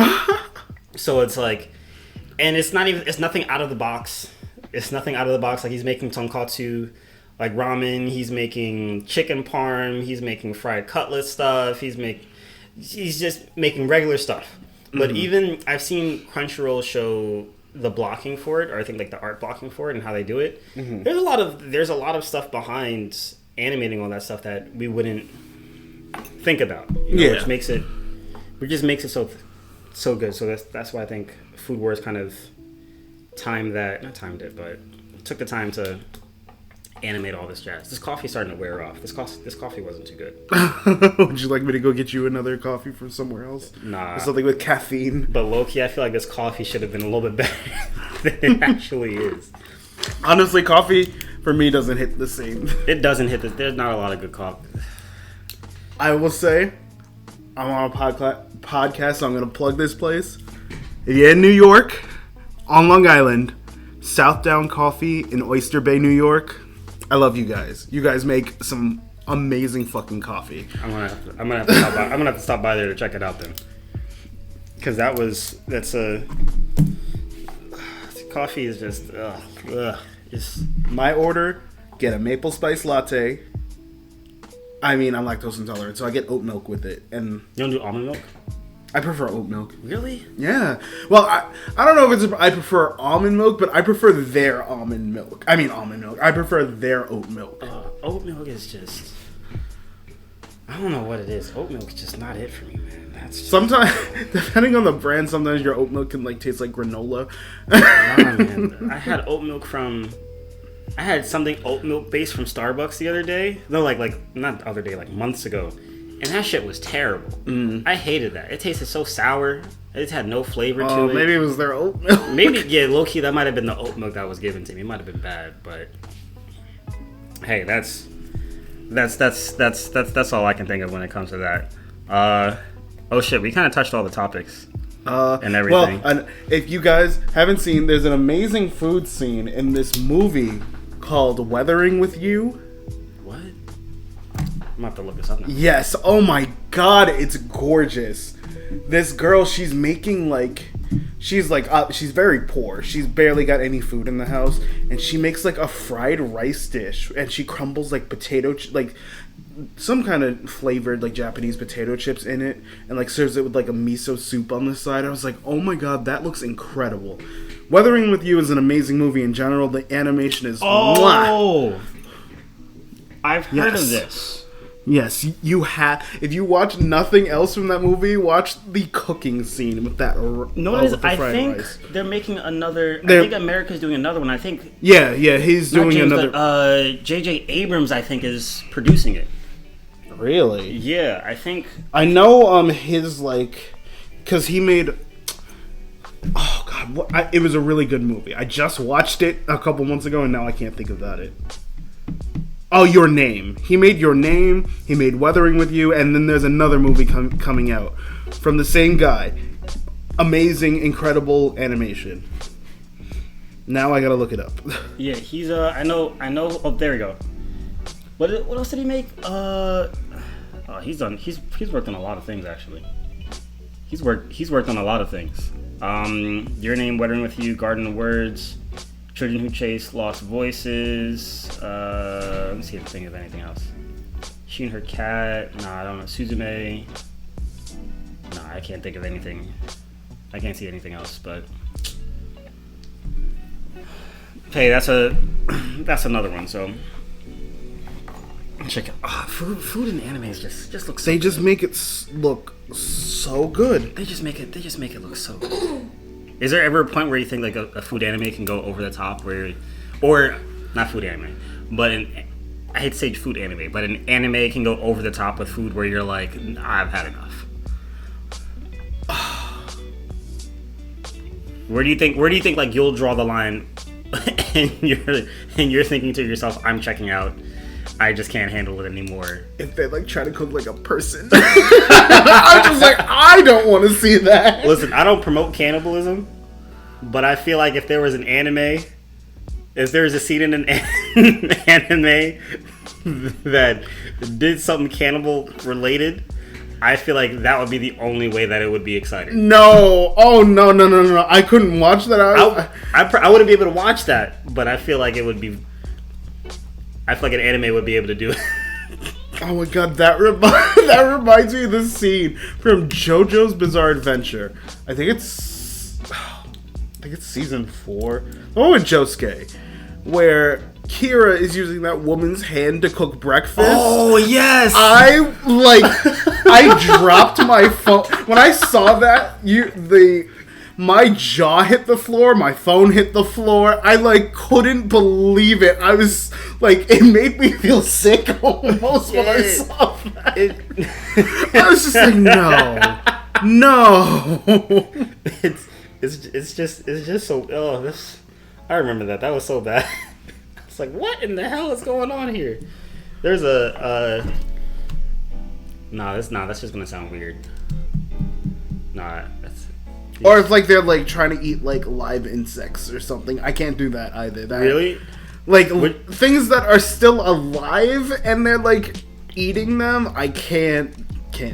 So it's like, and it's nothing out of the box. It's nothing out of the box. Like he's making tonkatsu, like ramen. He's making chicken parm. He's making fried cutlet stuff. He's just making regular stuff. But even I've seen Crunchyroll show the blocking for it, or I think like the art blocking for it and how they do it. Mm-hmm. There's a lot of stuff behind animating all that stuff that we wouldn't think about. Which just makes it so good. So that's why I think Food Wars kind of took the time to animate all this jazz. This coffee's starting to wear off. This coffee wasn't too good. Would you like me to go get you another coffee from somewhere else? Nah. Or something with caffeine? But low-key, I feel like this coffee should have been a little bit better than it actually is. Honestly, coffee, for me, doesn't hit the same. It doesn't hit there's not a lot of good coffee. I will say, I'm on a podcast, so I'm going to plug this place. If you're in New York, on Long Island, Southdown Coffee in Oyster Bay, New York. I love you guys. You guys make some amazing fucking coffee. I'm gonna have to stop by there to check it out then. Because coffee is just it's My order: get a maple spice latte. I mean, I'm lactose intolerant, so I get oat milk with it, and you don't do almond milk? I prefer oat milk. Really? Yeah. Well, I don't know if it's I prefer almond milk, but I prefer their almond milk. I mean almond milk. I prefer their oat milk. Oat milk is just, I don't know what it is. Oat milk is just not it for me, man. That's just, Sometimes, depending on the brand, sometimes your oat milk can like taste like granola. nah, man. I had something oat milk based from Starbucks the other day. No, like not the other day, like months ago. And that shit was terrible. I hated that. It tasted so sour. It had no flavor to it. Maybe it was their oat milk. Maybe, yeah, low key, that might have been the oat milk that was given to me. It might have been bad, but hey, that's all I can think of when it comes to that. Oh shit, we kind of touched all the topics and everything. Well, if you guys haven't seen, there's an amazing food scene in this movie called Weathering with You. What? I'm gonna have to look this up now. Yes. Oh my god, it's gorgeous. This girl, she's making she's very poor. She's barely got any food in the house, and she makes like a fried rice dish, and she crumbles like some kind of flavored like Japanese potato chips in it, and like serves it with like a miso soup on the side. I was like, oh my god, that looks incredible. Weathering with You is an amazing movie in general. The animation is mwah. I've heard of this. Yes, you have. If you watch nothing else from that movie, watch the cooking scene with that. I think rice. They're making another. I think America's doing another one. I think. Yeah, he's doing another. J.J. Abrams, I think, is producing it. Really? Yeah, I think. I know. His because he made. Oh God! It was a really good movie. I just watched it a couple months ago, and now I can't think about it. Oh, Your Name. He made Your Name. He made Weathering with You, and then there's another movie coming out from the same guy. Amazing, incredible animation. Now I gotta look it up. Yeah, he's I know. Oh, there we go. What else did he make? He's worked on a lot of things actually. He's worked on a lot of things. Your Name, Weathering with You, Garden of Words, Children Who Chase, Lost Voices. Let me see if I think of anything else. She and Her Cat. Nah, I don't know. Suzume. Nah, I can't think of anything. I can't see anything else. But hey, that's another one. So check it. Food and anime just looks. They just make it look so good. They just make it look so good. Is there ever a point where you think like a food anime can go over the top, or not food anime, but I hate to say food anime, but an anime can go over the top with food where you're like, I've had enough. Where do you think like you'll draw the line, and you're thinking to yourself, I'm checking out. I just can't handle it anymore. If they try to cook like a person, I'm just like, I don't want to see that. Listen, I don't promote cannibalism, but I feel like if there was an anime, if there was a scene in an anime that did something cannibal related, I feel like that would be the only way that it would be exciting. No, oh no! I couldn't watch that. I wouldn't be able to watch that, but I feel like it would be. I feel like an anime would be able to do it. Oh my god, that reminds me of this scene from JoJo's Bizarre Adventure. I think it's season 4. Oh, with Josuke, where Kira is using that woman's hand to cook breakfast. Oh yes! I dropped my phone when I saw that. My jaw hit the floor, my phone hit the floor. I couldn't believe it. I was it made me feel sick almost when I saw that. I was just like, no. It's just so. Oh, this. I remember that. That was so bad. It's like, what in the hell is going on here? There's a. That's just gonna sound weird. Nah, Or if like they're like trying to eat like live insects or something, I can't do that either. Really? Like things that are still alive and they're like eating them, I can't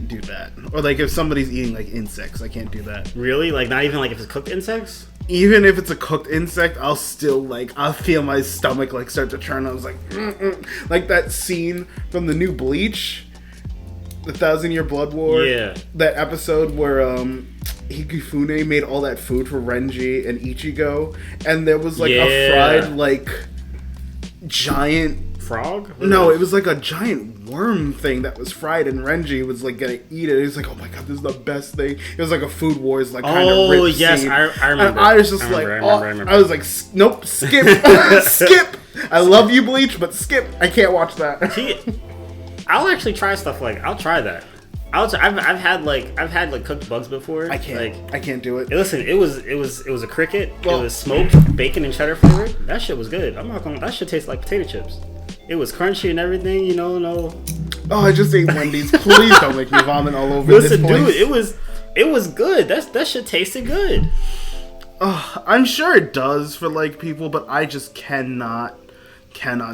do that. Or like if somebody's eating like insects, I can't do that. Really? Like not even like if it's cooked insects? Even if it's a cooked insect, I'll feel my stomach like start to turn. I was like, like that scene from the new Bleach, the 1,000-Year Blood War. Yeah. That episode where Hikifune made all that food for Renji and Ichigo, and there was like a fried like giant frog? No, it was like a giant worm thing that was fried, and Renji was like gonna eat it. He's like, "Oh my god, this is the best thing." It was like a Food Wars like kind of rich yes, scene. I remember. And I was just I was like, "Nope, skip, skip." I love you, Bleach, but skip. I can't watch that. I'll actually try stuff like I'll try that. I've had cooked bugs before. I can't do it. Listen, it was a cricket. It was smoked bacon and cheddar flavored. That shit was good. I'm not gonna. That shit tastes like potato chips. It was crunchy and everything, you know. No. Oh, I just ate Wendy's. Please don't make me vomit all over this place. Listen, dude, it was good. That shit tasted good. I'm sure it does for like people, but I just cannot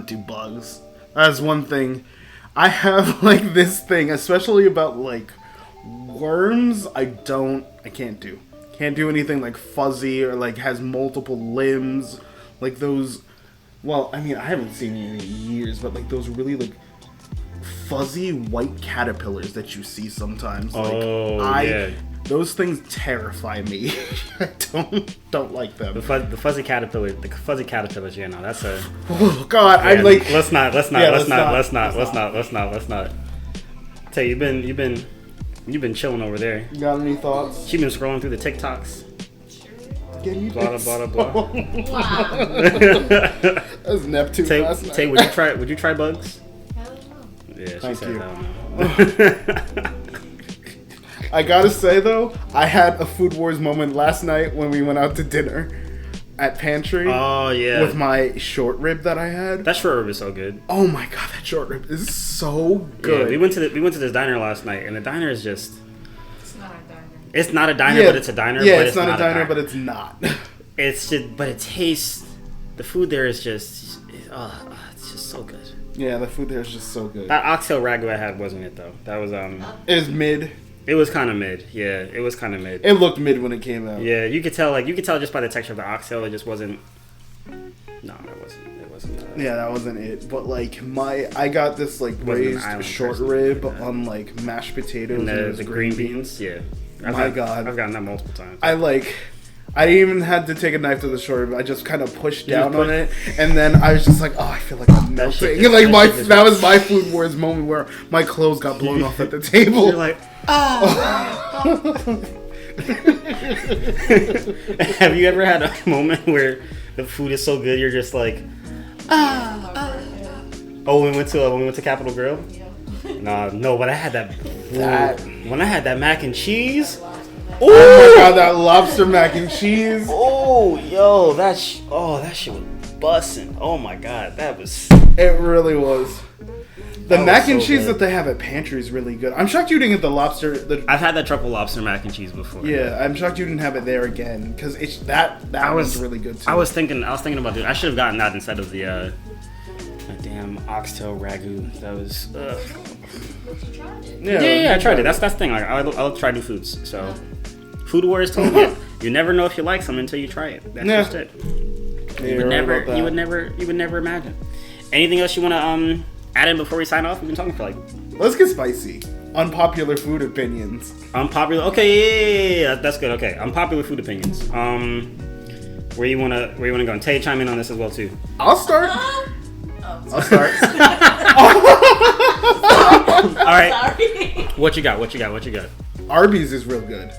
do bugs. That's one thing. I have like this thing, especially about like worms. I can't do. Can't do anything like fuzzy or like has multiple limbs, like those. Well, I mean, I haven't seen any in years, but like those really like fuzzy white caterpillars that you see sometimes. Like, those things terrify me. I don't like them. The fuzzy caterpillars. Yeah, no, that's a. Oh God, yeah, I'm like. Let's not. Tell you, you've been chilling over there. You got any thoughts? You've been scrolling through the TikToks. Blah blah blah. Wow. That was Neptune last night. Tay, would you try bugs? Hell no. Yeah, she Thank said you. no. I gotta say though, I had a Food Wars moment last night when we went out to dinner at Pantry. Oh yeah. With my short rib that I had. That short rib is so good. Oh my god, that short rib is so good. Yeah, we went to this diner last night, and the diner is just. It's not a diner. But it's a diner. Yeah, but it's not a diner, but it's not. It's just, but it tastes. The food there is just, it's just so good. Yeah, the food there is just so good. That oxtail ragu I had wasn't it though. That was It was mid. It was kind of mid. Yeah, it was kind of mid. It looked mid when it came out. Yeah, you could tell just by the texture of the oxtail. It just wasn't. No, it wasn't. Yeah, that wasn't it. But like I got this like raised short rib on like mashed potatoes and the green beans. Yeah. God, I've gotten that multiple times. I didn't even had to take a knife to the short rib. I just kind of pushed down on it, and then I was just like, "Oh, I feel like I'm melting." That was my Food Wars moment where my clothes got blown off at the table. You're like, Have you ever had a moment where the food is so good you're just like, Oh, when we went to Capitol Grill. No, but I had that when I had that mac and cheese. Oh my god, that lobster mac and cheese. Oh, yo, that shit was bussin'. Oh my god, that was. It really was. The mac and cheese that they have at Pantry is really good. I'm shocked you didn't get the lobster. I've had that truffle lobster mac and cheese before. Yeah, I'm shocked you didn't have it there again because it's that was really good too. I was thinking about it. I should have gotten that instead of the damn oxtail ragu. That was. Yeah, I tried it. That's the thing. Like, I'll try new foods. So, Food Wars told me you never know if you like something until you try it. That's just it. You would never imagine. Anything else you want to add in before we sign off? We've been talking for like. Let's get spicy. Unpopular food opinions. Unpopular. Okay, yeah, that's good. Okay, unpopular food opinions. Where you wanna go? And Tay, chime in on this as well too. I'll start. I'll start. All right. Sorry. What you got? Arby's is real good.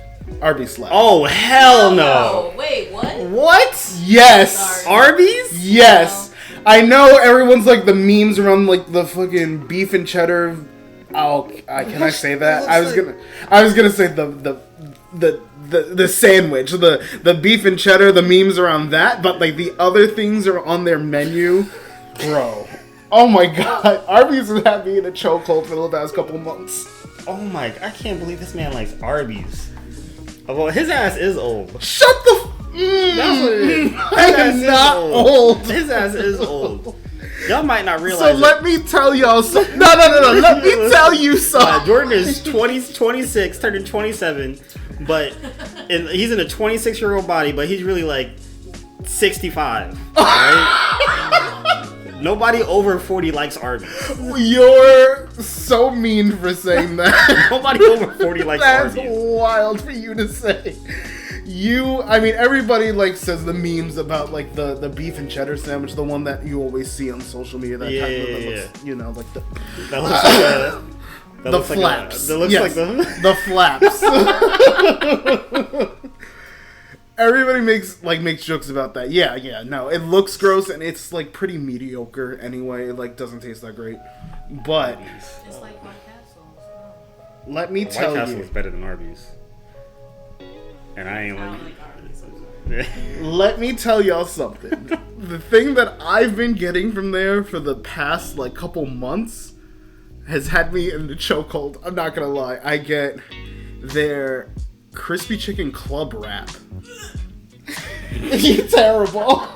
Arby's slap. Oh hell no! Wait, what? What? Yes. Sorry. Arby's? Yes. I know everyone's like the memes around like the fucking beef and cheddar. Oh, can I say that? I was gonna say the sandwich, the beef and cheddar, the memes around that, but like the other things are on their menu, bro. Oh my god, Arby's has had me in a chokehold for the past couple months. Oh my! I can't believe this man likes Arby's. Well, his ass is old. Shut the. That's what it is. I am not old. His ass is old. Y'all might not realize. So let me tell y'all something. No. Let me tell you something. Jordan is 26, turning 27, but he's in a 26-year-old body, but he's really like 65. Right? Nobody over 40 likes Arby's. You're so mean for saying that. Nobody over 40 likes That's Arby's. wild for you to say. Everybody like says the memes about like the beef and cheddar sandwich, the one that you always see on social media. That looks, you know, like the That looks like the flaps. That looks like the flaps. Everybody makes jokes about that. Yeah. No, it looks gross and it's like pretty mediocre anyway. It like doesn't taste that great. But It's like White Castle. let me tell White Castle you. is better than Arby's. And I ain't I like. don't like Arby's. Let me tell y'all something. The thing that I've been getting from there for the past like couple months has had me in the chokehold. I'm not gonna lie. I get their crispy chicken club wrap. You're terrible.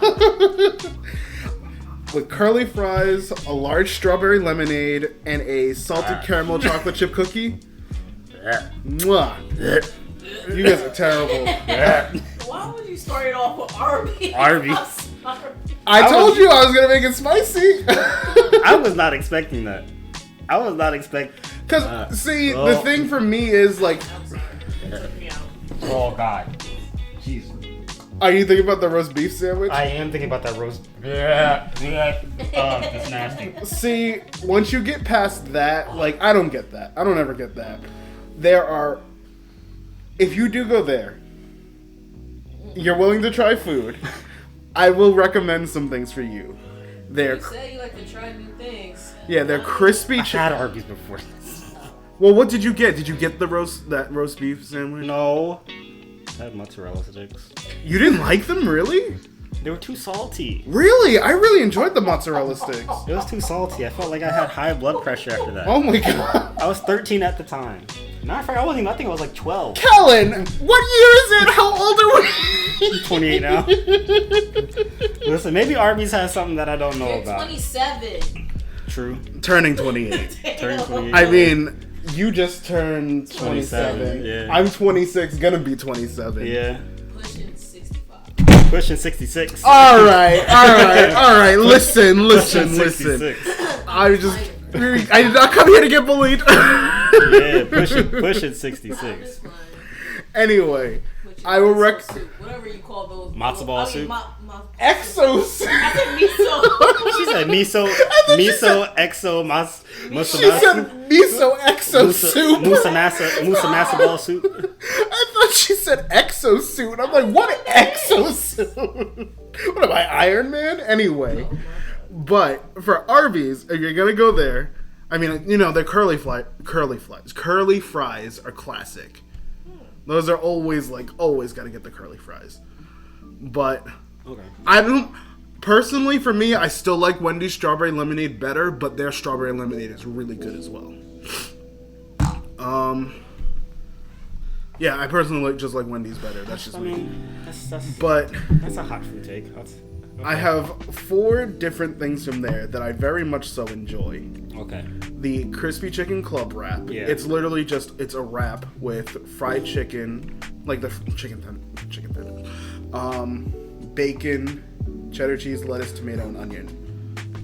With curly fries, a large strawberry lemonade, and a salted caramel chocolate chip cookie. Mwah. You guys are terrible. Why would you start it off with Arby's? Arby's. I'm sorry. I told you I was gonna make it spicy. I was not expecting that. Because, the thing for me is, like... Took me out. Oh, God. Jeez. Are you thinking about the roast beef sandwich? I am thinking about that roast. Yeah. It's nasty. See, once you get past that, like, I don't get that. I don't ever get that. There are... If you do go there, you're willing to try food, I will recommend some things for you. They're... You say you like to try new things. Yeah, they're crispy I had chicken. Arby's before. Well, what did you get? Did you get the roast beef sandwich? No. I had mozzarella sticks. You didn't like them, really? They were too salty. Really? I really enjoyed the mozzarella sticks. It was too salty. I felt like I had high blood pressure after that. Oh my god. I was 13 at the time. Matter of fact, I wasn't even, I think I was like 12. Kellen, what year is it? How old are we? 28 now. Listen, maybe Arby's has something that I don't know You're about. 27. True. Turning 28. Turning 28. I mean, you just turned 27. 27, yeah. I'm 26, gonna be 27. Yeah. Pushing 65. Pushing 66. All right. Listen. 66. I did not come here to get bullied. Yeah, pushing 66. Anyway, I will Whatever you call those. Matzo ball soup? Exo soup. I said miso. She said miso, exo, She said miso exo soup. musa masa ball soup. I thought she said exo suit. I'm like, what exo suit? What am I, Iron Man? Anyway, but for Arby's, if you're gonna go there, I mean, you know, their curly fries are classic. Those are always gotta get the curly fries. But Okay. I don't personally, for me, I still like Wendy's strawberry lemonade better, but their strawberry lemonade is really good as well. Yeah, I personally just like Wendy's better. That's just me. But That's a hot food take. I have 4 different things from there that I very much so enjoy. Okay. The crispy chicken club wrap. Yeah. It's literally it's a wrap with fried chicken, like the chicken tenders, bacon, cheddar cheese, lettuce, tomato, and onion,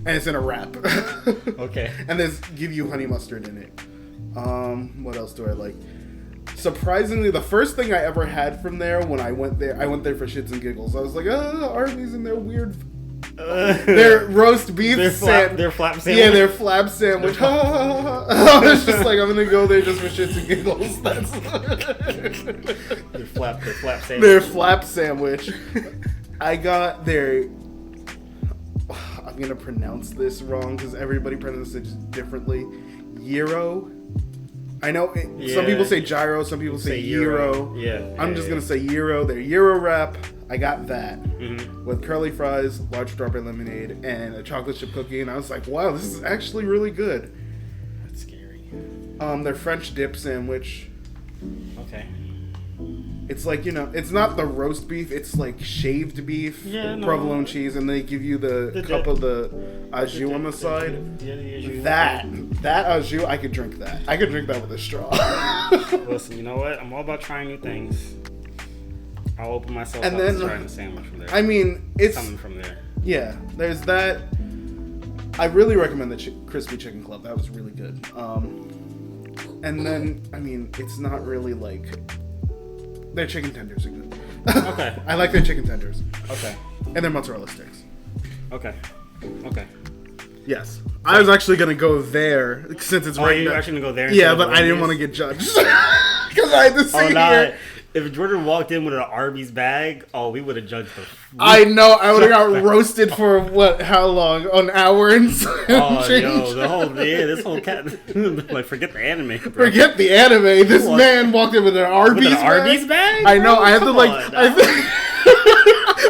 and it's in a wrap. Okay. And give you honey mustard in it. What else do I like? Surprisingly, the first thing I ever had from there when I went there for shits and giggles. I was like, Arby's and their weird, their roast beef, their flap sandwich. Yeah, their flap sandwich. I was just like, I'm gonna go there just for shits and giggles. That's Their flap sandwich. their flap sandwich. I got their. I'm gonna pronounce this wrong because everybody pronounces it differently. Gyro. I know some people say gyro, some people say gyro. Yeah. I'm just gonna say gyro. Their gyro wrap. I got that with curly fries, large strawberry lemonade, and a chocolate chip cookie. And I was like, wow, this is actually really good. That's scary. Their French dip sandwich. Okay. It's like, you know, it's not the roast beef. It's like shaved beef, provolone cheese, and they give you the cup of the au jus on the side. That au jus, I could drink that. I could drink that with a straw. Listen, you know what? I'm all about trying new things. I'll open myself and up then, to trying the sandwich from there. I mean, it's something from there. Yeah, there's that. I really recommend the Crispy Chicken Club. That was really good. And then, I mean, it's not really like... Their chicken tenders are good. Okay. I like their chicken tenders. Okay. And their mozzarella sticks. Okay. Yes. I was actually going to go there, since it's right you're now. actually going to go there? Yeah, but I didn't want to get judged. Because I had to sit here. If Jordan walked in with an Arby's bag, we would have judged the... I know. I would have got roasted for, how long? An hour and some change? This whole cat... like, forget the anime, bro. Forget the anime. This man walked in with an Arby's bag? I know. I have to, like...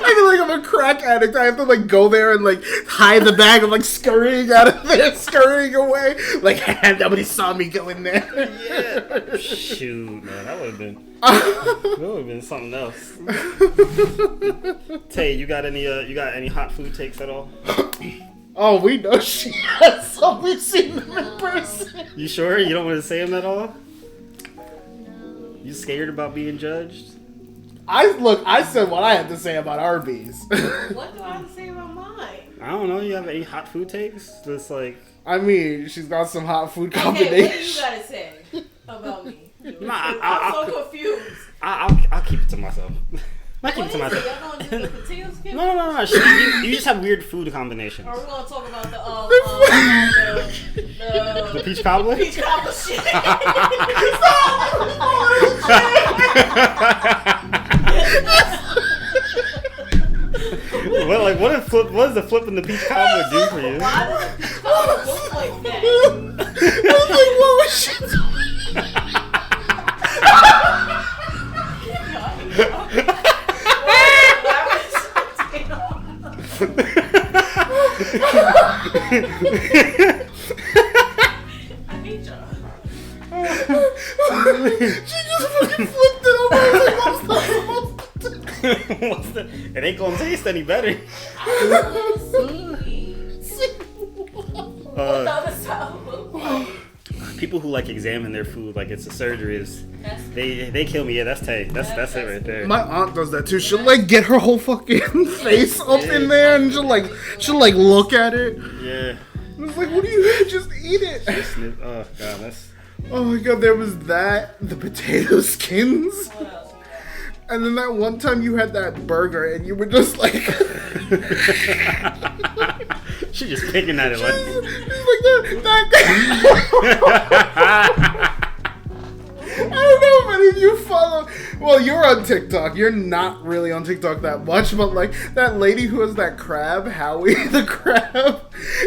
I feel like I'm a crack addict. I have to like go there and like hide the bag. I'm like scurrying out of there, scurrying away. Like nobody saw me go in there. Yeah. Shoot, man, that would have been something else. Tay, you got any hot food takes at all? Oh, we know she has some. We've seen them in person. You sure you don't want to say them at all? You scared about being judged? I said what I had to say about Arby's. What do I have to say about mine? I don't know. You have any hot food takes? That's like... I mean, she's got some hot food combinations. Okay, what do you gotta say about me? I'm so confused. I'll keep it to myself. I keep it to myself. Y'all gonna do the potato skin? No. You just have weird food combinations. Or we're gonna talk about the peach cobbler? The peach cobbler shit. What does the flip in the peach cobbler do for you? Why does the peach cobbler look like that? I was like, what was she I hate y'all. She just fucking flipped it over. It ain't gonna taste any better. People who like examine their food like it's a surgery they kill me. Yeah, that's Tay. That's it right there. My aunt does that too. She'll like get her whole fucking face up in there and she'll look at it. Yeah. It's like, what do you just eat it? Oh god, that's... Oh my god, there was that, the potato skins. And then that one time you had that burger and you were just like... She just picking at it like... that I don't know if any of you follow... Well, you're on TikTok. You're not really on TikTok that much, but like that lady who has that crab, Howie the crab,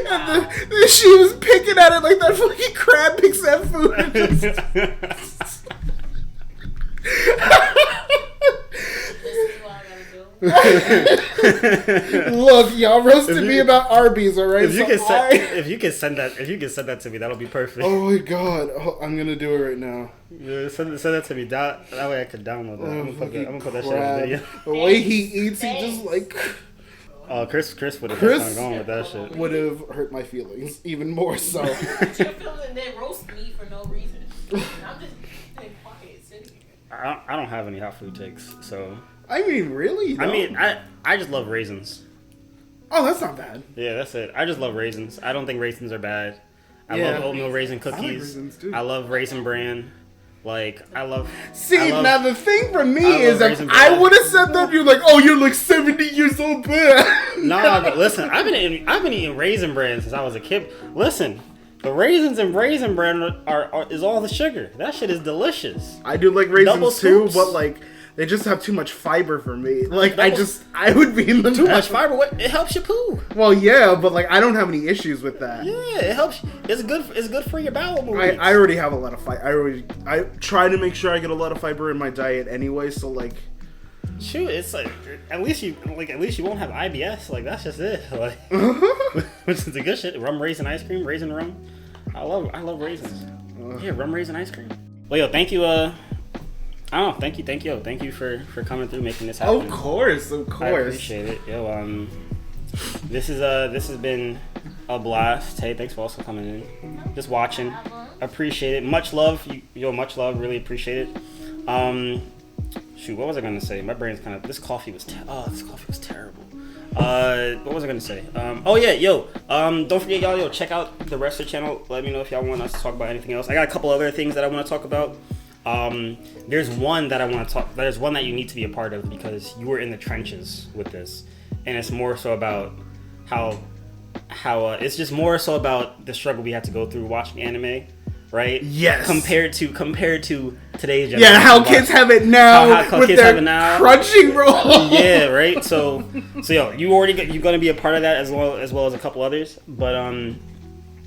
and she was picking at it like that fucking crab picks at food. And just... Look, y'all roasted me about Arby's, alright? If you can send that to me, that'll be perfect. Oh my god, I'm gonna do it right now. Yeah, send that to me. That way I can download that. I'm gonna put that shit in the video. The way he eats, he just like... Chris would have kept going with that shit. Would have hurt my feelings even more so. Your feelings and then roast me for no reason. I'm just quiet sitting here. I don't have any hot food takes, so... I mean, really? I mean, I just love raisins. Oh, that's not bad. Yeah, that's it. I just love raisins. I don't think raisins are bad. I love oatmeal raisin cookies. I like raisins too. I love Raisin Bran. Like, I love... now the thing for me is if I would have said that, you're like, oh, you're like 70 years old, bad. Nah, but listen, I've been eating Raisin Bran since I was a kid. Listen, the raisins in Raisin Bran is all the sugar. That shit is delicious. I do like raisins too, but like... They just have too much fiber for me. Like, I would be in the Too much fiber? What? It helps you poo. Well, yeah, but like, I don't have any issues with that. Yeah, it helps. It's good for your bowel movements. I already have a lot of fiber. I try to make sure I get a lot of fiber in my diet anyway, so like... Shoot, it's like, at least you won't have IBS. Like, that's just it. Like, which is the good shit. Rum raisin ice cream, raisin rum. I love raisins. Yeah, rum raisin ice cream. Well, yo, thank you, Oh, thank you for coming through, making this happen. Of course. I appreciate it. Yo, this has been a blast. Hey, thanks for also coming in, just watching. Appreciate it. Much love, much love. Really appreciate it. Shoot, what was I gonna say? My brain's kind of. This coffee was terrible. What was I gonna say? Oh yeah, don't forget y'all, check out the rest of the channel. Let me know if y'all want us to talk about anything else. I got a couple other things that I want to talk about. There's one that I want to talk. There's one that you need to be a part of because you were in the trenches with this, and it's more so about how it's just more so about the struggle we had to go through watching anime, right? Yes. Compared to today's generation. Yeah, how kids have it now how with kids have their it now. Crunchyroll. Yeah, right. So you're gonna be a part of that as well as a couple others. But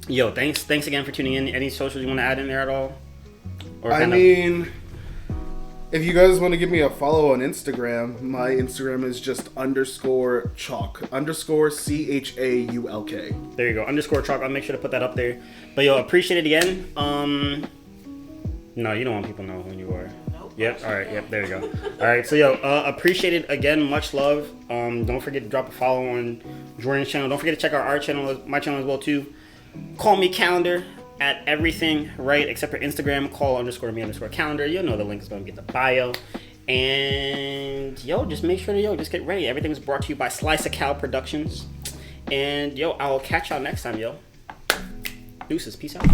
thanks again for tuning in. Any socials you want to add in there at all? Or if you guys want to give me a follow on Instagram, my Instagram is just _chalk _CHAULK. There you go, _chalk. I'll make sure to put that up there. But appreciate it again. No, you don't want people to know who you are. Nope. Yep. All right. Yep. There you go. All right. So appreciate it again. Much love. Don't forget to drop a follow on Jordan's channel. Don't forget to check out our channel, my channel as well too. Call me calendar at everything, right? Except for Instagram. Call _me _calendar. You'll know the link is going to be in the bio. And just make sure to just get ready. Everything is brought to you by Slice of Cal Productions. And I'll catch y'all next time, Deuces. Peace out.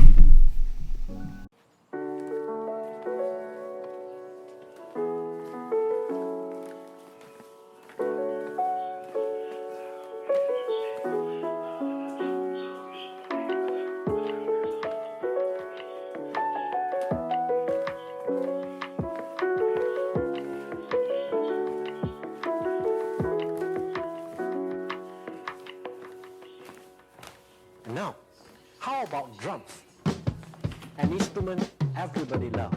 Now, how about drums? An instrument everybody loves.